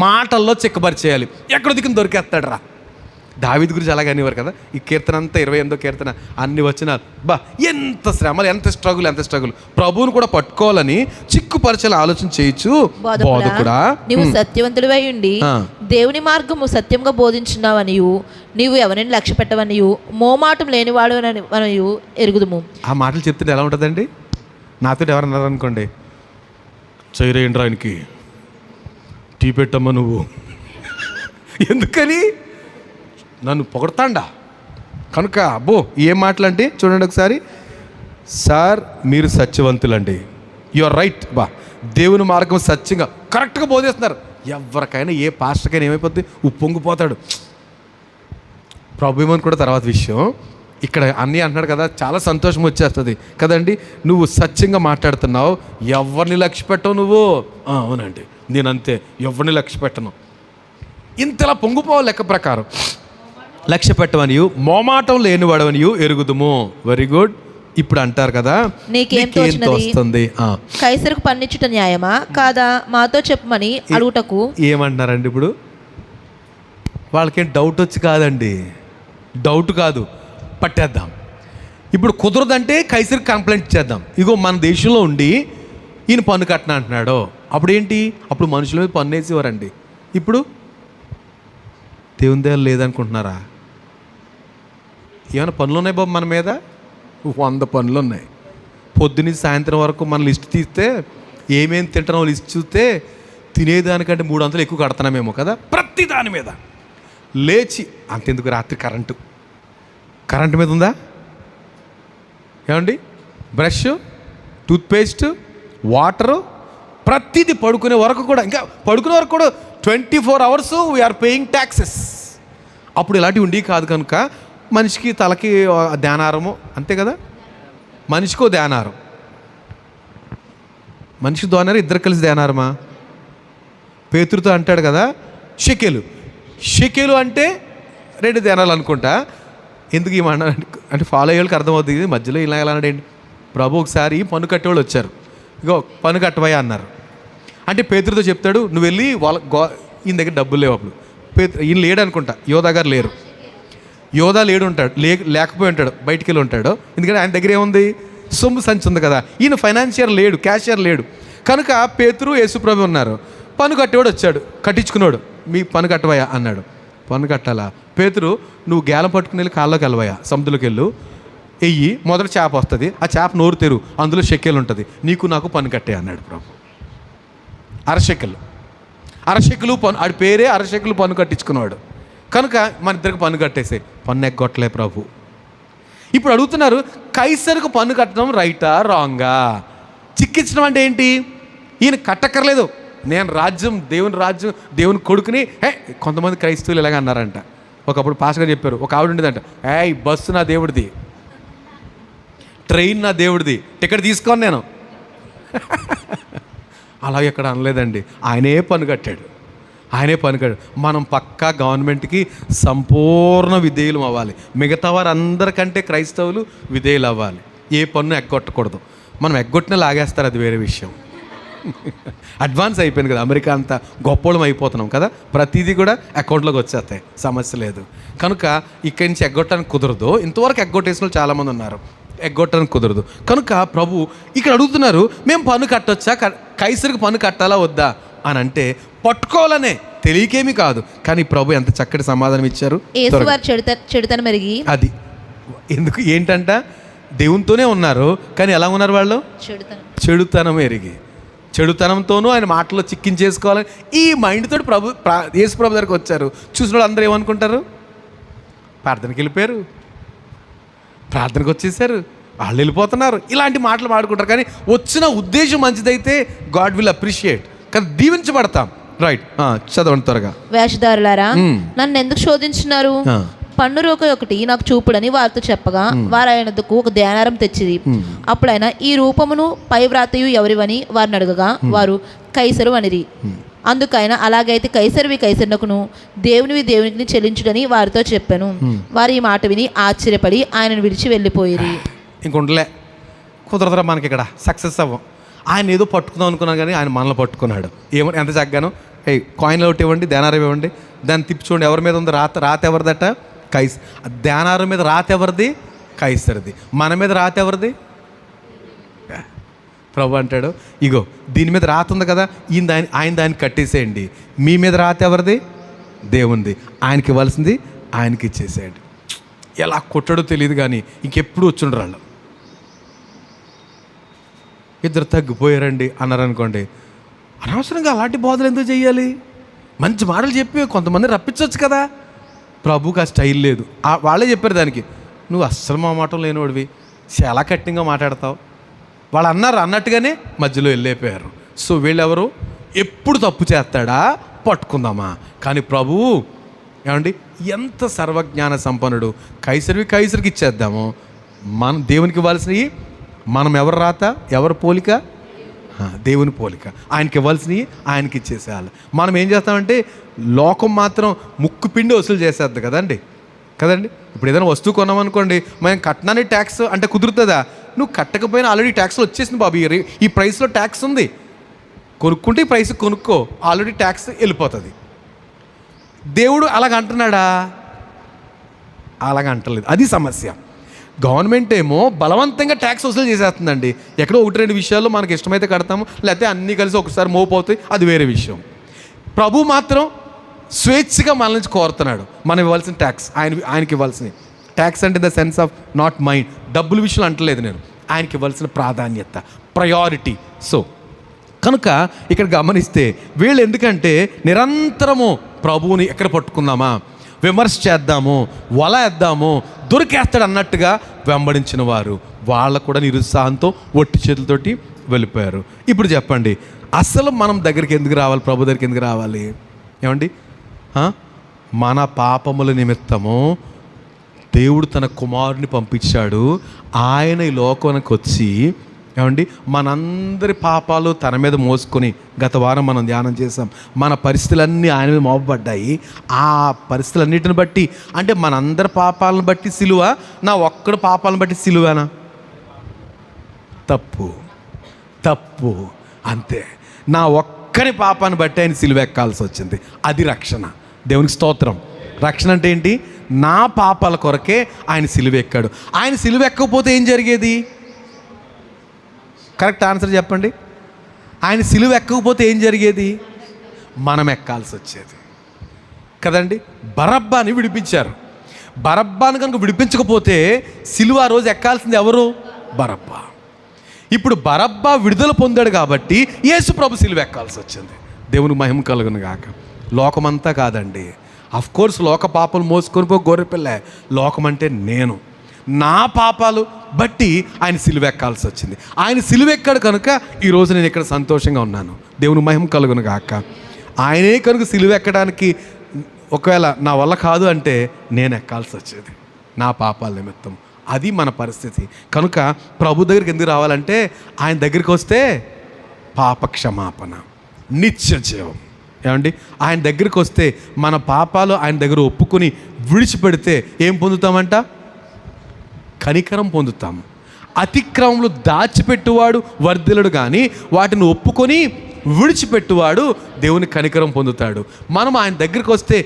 మాటల్లో చిక్కపరిచేయాలి. ఎక్కడ దిక్కుని దొరికేస్తాడు రా. దావీదు గురించి అలాగే అనేవారు కదా. ఈ కీర్తన అంతా 28వ కీర్తన అన్ని వచనాలు. ఎంత శ్రమలు, ఎంత స్ట్రగుల్. ప్రభువును కూడా పట్టుకోవాలని చిక్కుపరచాలి ఆలోచన చేయొచ్చు. బోధకుడా, నీవు సత్యవంతుడివై ఉండి దేవుని మార్గము సత్యంగా బోధించున్నావనియు, నీవు ఎవరిని లక్ష్య పెట్టవనియు, మోమాటం లేనివాడు అనియు ఎరుగుదుము. ఆ మాటలు చెప్తుంటే ఎలా ఉంటుందండి? నాతో ఎవరన్నారు అనుకోండి, చైరేయండి ఆయనకి టీ పెట్టమ్మా నువ్వు, ఎందుకని నన్ను పొగడతాండా కనుక. అబ్బో ఏం మాటలంటే చూడండి ఒకసారి. సార్ మీరు సత్యవంతులండి, యు ఆర్ రైట్. దేవుని మార్గం సత్యంగా కరెక్ట్గా బోధిస్తున్నారు. ఎవరికైనా ఏ పాస్టర్కైనా ఏమైపోద్ది, ఉప్పొంగిపోతాడు. ప్రభు ఏమని కూడా తర్వాత విషయం ఇక్కడ అన్నీ అంటున్నాడు కదా, చాలా సంతోషం వచ్చేస్తుంది కదండి. నువ్వు సత్యంగా మాట్లాడుతున్నావు, ఎవరిని లక్ష్య పెట్టవు నువ్వు. అవునండి నేనంతే, ఎవరిని లక్ష్య పెట్టను. ఇంతలా పొంగిపోవాలి లెక్క ప్రకారం. లక్ష్య పెట్టవనియు, మోమాటం లేనివాడవనియు ఎరుగుదుము. Very good. ఇప్పుడు అంటారు కదా, నీకేం తోస్తుంది, కైసరుకు పన్నిచ్చుట న్యాయమా కాదా, మాతో చెప్పమని అడుగుటకు. ఏమంటున్నారండి ఇప్పుడు? వాళ్ళకేం డౌట్ వచ్చి కాదండి, డౌట్ కాదు, పట్టేద్దాం. ఇప్పుడు కుదరదంటే కైసరికి కంప్లైంట్ చేద్దాం. ఇగో మన దేశంలో ఉండి ఈయన పన్ను కట్టన అంటున్నాడు. అప్పుడు ఏంటి? అప్పుడు మనుషుల మీద పన్ను వేసేవారండి. ఇప్పుడు దేవుని దగ్గర లేదనుకుంటున్నారా? ఏమైనా పనులు ఉన్నాయి బాబు మన మీద? 100 పనులు ఉన్నాయి. పొద్దున్నీ సాయంత్రం వరకు మన లిస్ట్ తీస్తే ఏమేమి తింటున్నామో లిస్ట్ చూస్తే తినేదానికంటే 300 ఎక్కువ కడుతున్నామేమో కదా ప్రతి దాని మీద. లేచి అంతెందుకు, రాత్రి కరెంటు మీద ఉందా ఏమండి? బ్రష్, టూత్పేస్ట్, వాటరు, ప్రతిదీ పడుకునే వరకు కూడా, ఇంకా పడుకునే వరకు కూడా 24 hours వీఆర్ పేయింగ్ ట్యాక్సెస్. అప్పుడు ఇలాంటివి ఉండి కాదు కనుక మనిషికి తలకి ధ్యానారము, అంతే కదా. మనిషికో ధ్యానారం, మనిషి ధ్యానారం, ఇద్దరు కలిసి ధ్యానారమా? పేతురుతో అంటాడు కదా, షెకెలు అంటే 2 ధ్యానాలు అనుకుంటా. ఎందుకు ఈ మాట అంటే ఫాలో అయ్యేళ్ళకి అర్థమవుతుంది. మధ్యలో ఇలా ఎలా అన్నాడు? ప్రభు ఒకసారి పన్ను కట్టేవాళ్ళు వచ్చారు, ఇగో పన్ను కట్టవయ్యా అన్నారు. అంటే పేతురుతో చెప్తాడు, నువ్వు వెళ్ళి ఈయన దగ్గర డబ్బులు లేవు. అప్పుడు ఈయన లేడు అనుకుంటా, యోధా గారు లేరు, యోధా లేడు ఉంటాడు, లేకపోయి ఉంటాడు, బయటికి వెళ్ళి ఉంటాడు. ఎందుకంటే ఆయన దగ్గర ఏముంది? సొమ్ము సంచి ఉంది కదా. ఈయన ఫైనాన్షియర్ లేడు, క్యాషియర్ లేడు కనుక పేతురు యేసుప్రభు ఉన్నారు. పన్ను కట్టేవాడు వచ్చాడు, కట్టించుకున్నాడు. మీ పన్ను కట్టవయ్యా అన్నాడు. పన్ను కట్టాలా? పేతురు, నువ్వు గేలం పట్టుకుని వెళ్ళి కాళ్ళలోకి వెళ్ళవయ్యా, సముద్రంలోకి వెళ్ళు, వెయ్యి, మొదట చేప వస్తుంది, ఆ చేప నోరు తెరు, అందులో షెకెలు ఉంటుంది, నీకు నాకు పన్ను కట్టే అన్నాడు ప్రభు. అరశెక్కులు పన్ను, ఆడి పేరే అరశెక్కులు పన్ను కట్టించుకున్నాడు కనుక మన ఇద్దరికి పన్ను కట్టేసే. పన్ను ఎగ్గొట్టలే ప్రభు. ఇప్పుడు అడుగుతున్నారు, కైసరుకు పన్ను కట్టడం రైటా రాంగా? చిక్కించడం అంటే ఏంటి? ఈయన కట్టక్కర్లేదు, నేను రాజ్యం, దేవుని కొడుకుని. కొంతమంది క్రైస్తవులు ఇలాగ అన్నారంట. ఒకప్పుడు పాస్టర్ గారు చెప్పారు, ఒక ఆవిడ ఉండేదంట, బస్సు నా దేవుడిది, ట్రైన్ నా దేవుడిది, టికెట్ తీసుకోను నేను. అలా ఎక్కడ అనలేదండి. ఆయనే పన్ను కట్టాడు. మనం పక్కా గవర్నమెంట్కి సంపూర్ణ విధేయులు అవ్వాలి. మిగతా వారందరికంటే క్రైస్తవులు విధేయులు అవ్వాలి. ఏ పన్ను ఎగ్గొట్టకూడదు. మనం ఎగ్గొట్టిన లాగేస్తారు, అది వేరే విషయం. అడ్వాన్స్ అయిపోయింది కదా, అమెరికా అంతా గొప్పోళం అయిపోతున్నాం కదా, ప్రతిదీ కూడా అకౌంట్లోకి వచ్చేస్తాయి, సమస్య లేదు. కనుక ఇక్కడి నుంచి ఎగ్గొట్టడానికి కుదరదు. ఇంతవరకు ఎగ్గొట్టేసిన వాళ్ళు చాలామంది ఉన్నారు, ఎగ్గొట్టడానికి కుదరదు. కనుక ప్రభు ఇక్కడ అడుగుతున్నారు, మేము పన్ను కట్టొచ్చా, కైసరికి పన్ను కట్టాలా వద్దా అని అంటే పట్టుకోవాలనే, తెలియకేమీ కాదు. కానీ ప్రభు ఎంత చక్కటి సమాధానం ఇచ్చారు. చెడుతనం మెరిగి, అది ఎందుకు ఏంటంట, దేవునితోనే ఉన్నారు కానీ ఎలా ఉన్నారు వాళ్ళు? చెడుతనం. చెడుతనం ఎరిగి, చెడుతనంతోనూ ఆయన మాటలో చిక్కించేసుకోవాలి ఈ మైండ్ తోటి యేసు ప్రభు దగ్గరికి వచ్చారు. చూసిన వాళ్ళు అందరూ ఏమనుకుంటారు? ప్రార్థనకి వెళ్ళిపోయారు, ప్రార్థనకు వచ్చేసారు, వాళ్ళు వెళ్ళిపోతున్నారు, ఇలాంటి మాటలు మాడుకుంటారు. కానీ వచ్చిన ఉద్దేశం మంచిదైతే గాడ్ విల్ అప్రిషియేట్, కానీ దీవించబడతాం. రైట్, చదవండి త్వరగా. వేషధారులారా, నన్ను ఎందుకు శోధించున్నారు? పన్ను రోక ఒకటి నాకు చూపుడని వారితో చెప్పగా వారు ఆయనకు ఒక దేనారం తెచ్చిరి. అప్పుడు ఆయన, ఈ రూపమును పై వ్రాతయు ఎవరివని వారిని అడగగా వారు కైసరు అనిరి. అందుకైన, అలాగైతే కైసరివి కైసరునకును, దేవునివి దేవునికి చెల్లించుడని వారితో చెప్పాను. వారు ఈ మాట విని ఆశ్చర్యపడి ఆయనను విడిచి వెళ్ళిపోయిరి. ఇంకొండలే కుదరదురా మనకి ఇక్కడ సక్సెస్ అవ్వం. ఆయన ఏదో పట్టుకుందాం అనుకున్నాను కానీ ఆయన మనల్ని పట్టుకున్నాడు. ఏమో ఎంత చక్కగాను, కాయిన్లు ఒకటి ఇవ్వండి, దేనారం ఇవ్వండి, దాన్ని తిప్పి చూడండి ఎవరి మీద ఉంది రాత. రాత ఎవరిదట? దేనారం మీద రాత ఎవరిది? కైసరిది. మన మీద రాత ఎవరిది? ప్రభు అంటాడు, ఇగో దీని మీద రాత ఉంది కదా, ఆయన దాన్ని కట్టేసేయండి. మీ మీద రాత ఎవరిది? దేవుంది. ఆయనకి ఇవ్వాల్సింది ఆయనకి ఇచ్చేసేయండి. ఎలా కొట్టడో తెలియదు కానీ ఇంకెప్పుడు వచ్చుండ్రు వాళ్ళు. ఇద్దరు తగ్గిపోయారండి అన్నారనుకోండి, అనవసరంగా అలాంటి బోధలు ఎందుకు చేయాలి? మంచి మాటలు చెప్పి కొంతమంది రప్పించవచ్చు కదా. ప్రభుకి ఆ స్టైల్ లేదు. వాళ్ళే చెప్పారు దానికి, నువ్వు అస్సలు మా మాట లేనివాడివి, చాలా కఠినంగా మాట్లాడతావు. వాళ్ళు అన్నట్టుగానే మధ్యలో వెళ్ళిపోయారు. సో వీళ్ళెవరు? ఎప్పుడు తప్పు చేస్తాడా పట్టుకుందామా. కానీ ప్రభువు ఏమండి ఎంత సర్వజ్ఞాన సంపన్నుడు. కైసరికి ఇచ్చేద్దాము, మనం దేవునికి ఇవ్వాల్సినవి. మనం ఎవరు రాత, ఎవరు పోలిక? దేవుని పోలిక. ఆయనకి ఇవ్వాల్సినవి ఆయనకి ఇచ్చేసేయాలి. మనం ఏం చేస్తామంటే లోకం మాత్రం ముక్కు పిండి వసూలు చేసేద్ది కదండి. ఇప్పుడు ఏదైనా వస్తువు కొన్నామనుకోండి, మనం కట్నాన్ని ట్యాక్స్ అంటే కుదురుతుందా? నువ్వు కట్టకపోయినా ఆల్రెడీ ట్యాక్స్లో వచ్చేసింది బాబు, ఈ ప్రైస్లో ట్యాక్స్ ఉంది, కొనుక్కుంటే ఈ ప్రైస్ కొనుక్కో, ఆల్రెడీ ట్యాక్స్ వెళ్ళిపోతుంది. దేవుడు అలాగ అంటున్నాడా? అలాగ అంటలేదు. అది సమస్య. గవర్నమెంట్ ఏమో బలవంతంగా ట్యాక్స్ వసూలు చేసేస్తుందండి. ఎక్కడో 1-2 విషయాల్లో మనకి ఇష్టమైతే కడతాము, లేకపోతే అన్నీ కలిసి ఒకసారి మోపోతాయి, అది వేరే విషయం. ప్రభు మాత్రం స్వేచ్ఛగా మన నుంచి కోరుతున్నాడు. మనం ఇవ్వాల్సిన ట్యాక్స్ ఆయనకి ఇవ్వాల్సినవి. ట్యాక్స్ అంటే the sense of not mind, డబ్బుల విషయం అంటలేదు నేను, ఆయనకి ఇవ్వాల్సిన ప్రాధాన్యత, ప్రయారిటీ. సో కనుక ఇక్కడ గమనిస్తే వీళ్ళు ఎందుకంటే నిరంతరము ప్రభువుని ఎక్కడ పట్టుకుందామా, విమర్శ చేద్దాము, వల వేద్దాము, దొరికేస్తాడు అన్నట్టుగా వెంబడించిన వారు వాళ్ళకు కూడా నిరుత్సాహంతో ఒట్టి చేతులతోటి వెళ్ళిపోయారు. ఇప్పుడు చెప్పండి, అసలు మనం దగ్గరికి ఎందుకు రావాలి? ప్రభు దగ్గరికి ఎందుకు రావాలి? ఏమండి, మన పాపముల నిమిత్తము దేవుడు తన కుమారుని పంపించాడు. ఆయన ఈ లోకానికి వచ్చి ఏమండి మనందరి పాపాలు తన మీద మోసుకొని, గత వారం మనం ధ్యానం చేసాం, మన పరిస్థితులన్నీ ఆయన మీద మోపబడ్డాయి. ఆ పరిస్థితులన్నిటిని బట్టి, అంటే మనందరి పాపాలను బట్టి సిలువ, నా ఒక్కడి పాపాలను బట్టి సిలువేనా? తప్పు అంతే. నా ఒక్కరి పాపాన్ని బట్టి ఆయన సిలువ ఎక్కాల్సి వచ్చింది. అది రక్షణ. దేవునికి స్తోత్రం. రక్షణ అంటే ఏంటి? నా పాపాల కొరకే ఆయన సిలువ ఎక్కాడు. ఆయన సిలువ ఎక్కకపోతే ఏం జరిగేది? కరెక్ట్ ఆన్సర్ చెప్పండి. ఆయన సిలువ ఎక్కకపోతే ఏం జరిగేది? మనం ఎక్కాల్సి వచ్చేది కదండి. బరబ్బాని విడిపించారు. బరబ్బాని కనుక విడిపించకపోతే సిలువ ఆ రోజు ఎక్కాల్సింది ఎవరు? బరబ్బా. ఇప్పుడు బరబ్బా విడుదల పొందాడు కాబట్టి యేసు ప్రభు సిలువ ఎక్కాల్సి వచ్చింది. దేవుని మహిమ కలుగును గాక. లోకమంతా కాదండి. అఫ్కోర్స్ లోక పాపాలు మోసుకొని పో గొర్రెపిల్ల. లోకం అంటే నేను, నా పాపాలు బట్టి ఆయన సిలువ ఎక్కాల్సి వచ్చింది. ఆయన సిలువ ఎక్కాడు కనుక ఈరోజు నేను ఇక్కడ సంతోషంగా ఉన్నాను. దేవుని మహిమ కలుగును గాక. ఆయనే కనుక సిలువ ఎక్కడానికి ఒకవేళ నా వల్ల కాదు అంటే నేను ఎక్కాల్సి వచ్చేది నా పాపాల నిమిత్తం. అది మన పరిస్థితి. కనుక ప్రభు దగ్గరికి ఎందుకు రావాలంటే ఆయన దగ్గరికి వస్తే పాప క్షమాపణ, నిత్య జీవం. ఏమండి, ఆయన దగ్గరికి వస్తే మన పాపాలు ఆయన దగ్గర ఒప్పుకొని విడిచిపెడితే ఏం పొందుతామంట? కనికరం పొందుతాము. అతిక్రమములు దాచిపెట్టువాడు వర్ధిల్లడు, కానీ వాటిని ఒప్పుకొని విడిచిపెట్టువాడు దేవుని కనికరం పొందుతాడు. మనం ఆయన దగ్గరికి వస్తే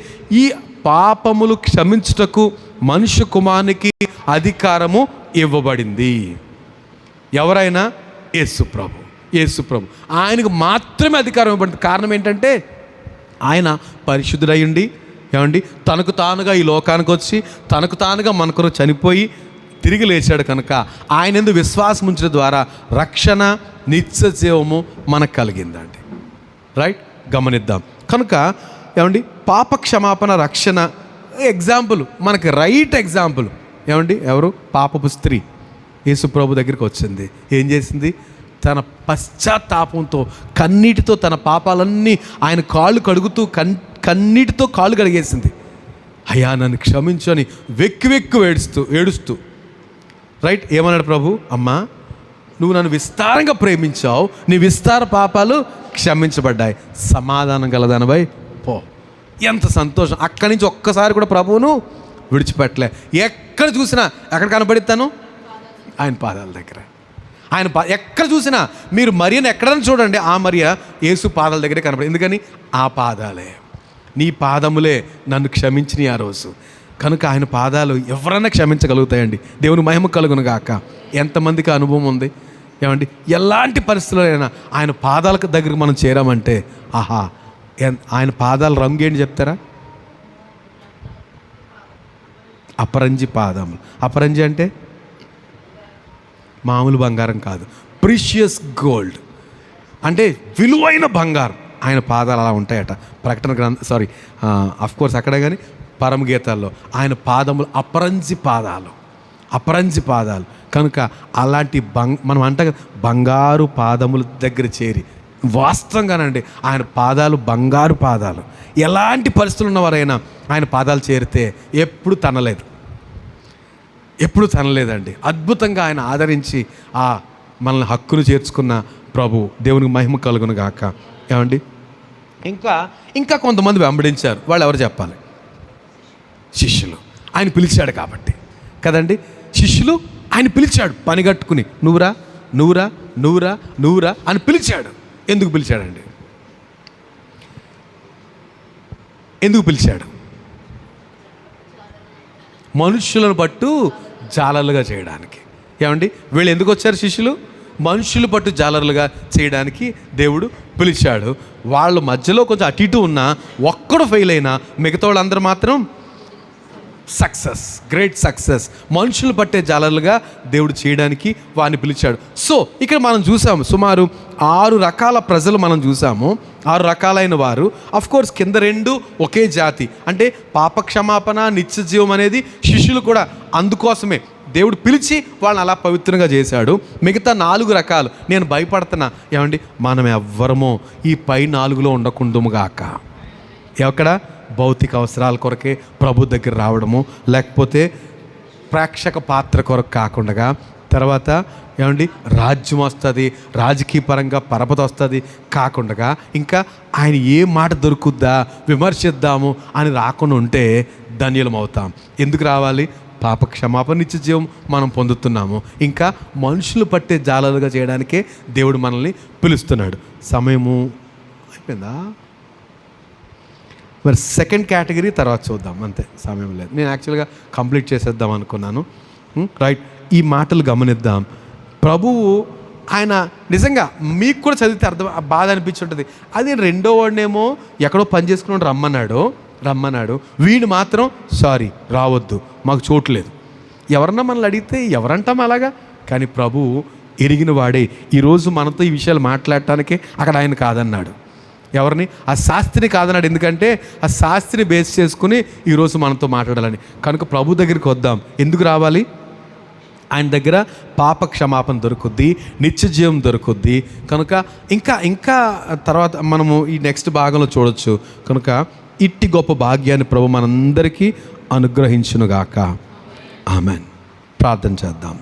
ఈ పాపములు క్షమించుటకు మనుష్య కుమారునికి అధికారము ఇవ్వబడింది. ఎవరైనా యేసు ప్రభు ఆయనకు మాత్రమే అధికారం ఇవ్వబడింది. కారణం ఏంటంటే ఆయన పరిశుద్ధుడయ్యుండి, ఏమండి తనకు తానుగా ఈ లోకానికి వచ్చి తనకు తానుగా మన కొరకు చనిపోయి తిరిగి లేచాడు కనుక ఆయన యందు విశ్వాసం ఉంచడం ద్వారా రక్షణ నిత్య జీవము మనకు కలిగిందండి. రైట్, గమనిద్దాం. కనుక ఏమండి, పాప క్షమాపణ రక్షణ ఎగ్జాంపుల్ మనకి రైట్ ఎగ్జాంపుల్ ఏమండి, ఎవరు? పాపపు స్త్రీ యేసు ప్రభు దగ్గరికి వచ్చింది. ఏం చేసింది? తన పశ్చాత్తాపంతో కన్నీటితో తన పాపాలన్నీ ఆయన కాళ్ళు కడుగుతూ కన్నీటితో కాళ్ళు కడిగేసింది. అయ్యా నన్ను క్షమించు అని వెక్కి ఏడుస్తూ రైట్. ఏమన్నాడు ప్రభు? అమ్మా, నువ్వు నన్ను విస్తారంగా ప్రేమించావు, నీ విస్తార పాపాలు క్షమించబడ్డాయి, సమాధానం గలదానివై పో. ఎంత సంతోషం! అక్కడి నుంచి ఒక్కసారి కూడా ప్రభువును విడిచిపెట్టలే. ఎక్కడ చూసినా ఎక్కడ కనబడిస్తాను? ఆయన పాదాల దగ్గర. ఆయన ఎక్కడ చూసినా మీరు మరియను ఎక్కడైనా చూడండి, ఆ మరియ యేసు పాదాల దగ్గరే కనబడి. ఎందుకని? ఆ పాదాలే, నీ పాదములే నన్ను క్షమించినాయి ఆ రోజు. కనుక ఆయన పాదాలు ఎవరన్నా క్షమించగలుగుతాయండి. దేవుని మహిమ కలుగును గాక. ఎంతమందికి అనుభవం ఉంది ఏమండి? ఎలాంటి పరిస్థితుల్లో ఆయన పాదాల దగ్గరికి మనం చేరామంటే ఆహా, ఆయన పాదాల రంగు ఏంటి చెప్తారా? అపరంజి పాదములు. అపరంజి అంటే మామూలు బంగారం కాదు, ప్రీషియస్ గోల్డ్, అంటే విలువైన బంగారం. ఆయన పాదాలు అలా ఉంటాయట. ప్రకటన అఫ్కోర్స్ అక్కడే కానీ పరమగీతాల్లో ఆయన పాదములు అపరంజి పాదాలు. కనుక అలాంటి మనం అంటే బంగారు పాదముల దగ్గర చేరి, వాస్తవంగానండి ఆయన పాదాలు బంగారు పాదాలు. ఎలాంటి పరిస్థితులు ఉన్నవారైనా ఆయన పాదాలు చేరితే ఎప్పుడు తనలేదండి. అద్భుతంగా ఆయన ఆదరించి మనల్ని హక్కును చేర్చుకున్న ప్రభు దేవునికి మహిమ కలుగును గాక. ఏమండి, ఇంకా కొంతమంది వెంబడించారు. వాళ్ళు ఎవరు చెప్పాలి? శిష్యులు. ఆయన పిలిచాడు కాబట్టి కదండి. శిష్యులు ఆయన పిలిచాడు, పనిగట్టుకుని నువ్వురా అని పిలిచాడు. ఎందుకు పిలిచాడండి? ఎందుకు పిలిచాడు? మనుష్యులను పట్టు జాలర్లుగా చేయడానికి. ఏమండి, వీళ్ళు ఎందుకు వచ్చారు? శిష్యులు మనుషులు పట్టు జాలర్లుగా చేయడానికి దేవుడు పిలిచాడు. వాళ్ళ మధ్యలో కొంచెం అటు ఇటు ఉన్నా, ఒక్కడు ఫెయిల్ అయినా మిగతా వాళ్ళందరూ మాత్రం గ్రేట్ సక్సెస్. మనుషులు పట్టే జాలర్లుగా దేవుడు చేయడానికి వారిని పిలిచాడు. సో ఇక్కడ మనం చూసాము సుమారు 6 రకాల ప్రజలు మనం చూసాము. 6 రకాలైన వారు. అఫ్కోర్స్ కింద 2 ఒకే జాతి, అంటే పాప క్షమాపణ నిత్య జీవం అనేది శిష్యులు కూడా అందుకోసమే దేవుడు పిలిచి వాళ్ళని అలా పవిత్రంగా చేశాడు. మిగతా 4 రకాలు నేను భయపడుతున్నా. ఏమండి, మనం ఎవ్వరమో ఈ పై 4లో ఉండకుందుముగాక. ఎక్కడ? భౌతిక అవసరాల కొరకే ప్రభు దగ్గర రావడము, లేకపోతే ప్రేక్షక పాత్ర కొరకు కాకుండా, తర్వాత ఏమండి రాజ్యం వస్తుంది, రాజకీయ పరంగా పరపతి వస్తుంది కాకుండా, ఇంకా ఆయన ఏ మాట దొరుకుద్దా విమర్శిద్దాము అని రాకుండా ఉంటే ధన్యులం అవుతాం. ఎందుకు రావాలి? పాప క్షమాపణ నిత్య జీవం మనం పొందుతున్నాము. ఇంకా మనుషులు పట్టే జాలాలుగా చేయడానికే దేవుడు మనల్ని పిలుస్తున్నాడు. సమయము అయిపోయిందా? మరి సెకండ్ కేటగిరీ తర్వాత చూద్దాం, అంతే, సమయం లేదు. నేను యాక్చువల్గా కంప్లీట్ చేసేద్దాం అనుకున్నాను. రైట్, ఈ మాటలు గమనిద్దాం. ప్రభువు ఆయన నిజంగా మీకు కూడా చదివితే బాధ అనిపించుంటుంది. అది 2వ వాడినేమో ఎక్కడో పని చేసుకుని రమ్మన్నాడు, వీడు మాత్రం సారీ రావద్దు, మాకు చోటు లేదు. ఎవరన్నా మనల్ని అడిగితే ఎవరంటాం అలాగా? కానీ ప్రభువు ఎరిగిన వాడే ఈరోజు మనతో ఈ విషయాలు మాట్లాడటానికే అక్కడ ఆయన కాదన్నాడు. ఎవరిని? ఆ శాస్త్రిని కాదన్నాడు. ఎందుకంటే ఆ శాస్త్రిని బేస్ చేసుకుని ఈరోజు మనతో మాట్లాడాలని. కనుక ప్రభు దగ్గరికి వద్దాం. ఎందుకు రావాలి? ఆయన దగ్గర పాప క్షమాపణ దొరుకుద్ది, నిత్య జీవం దొరుకుద్ది. కనుక ఇంకా తర్వాత మనము ఈ నెక్స్ట్ భాగంలో చూడొచ్చు. కనుక ఇట్టి గొప్ప భాగ్యాన్ని ప్రభు మనందరికీ అనుగ్రహించునుగాక. ఆమెన్. ప్రార్థన చేద్దాం.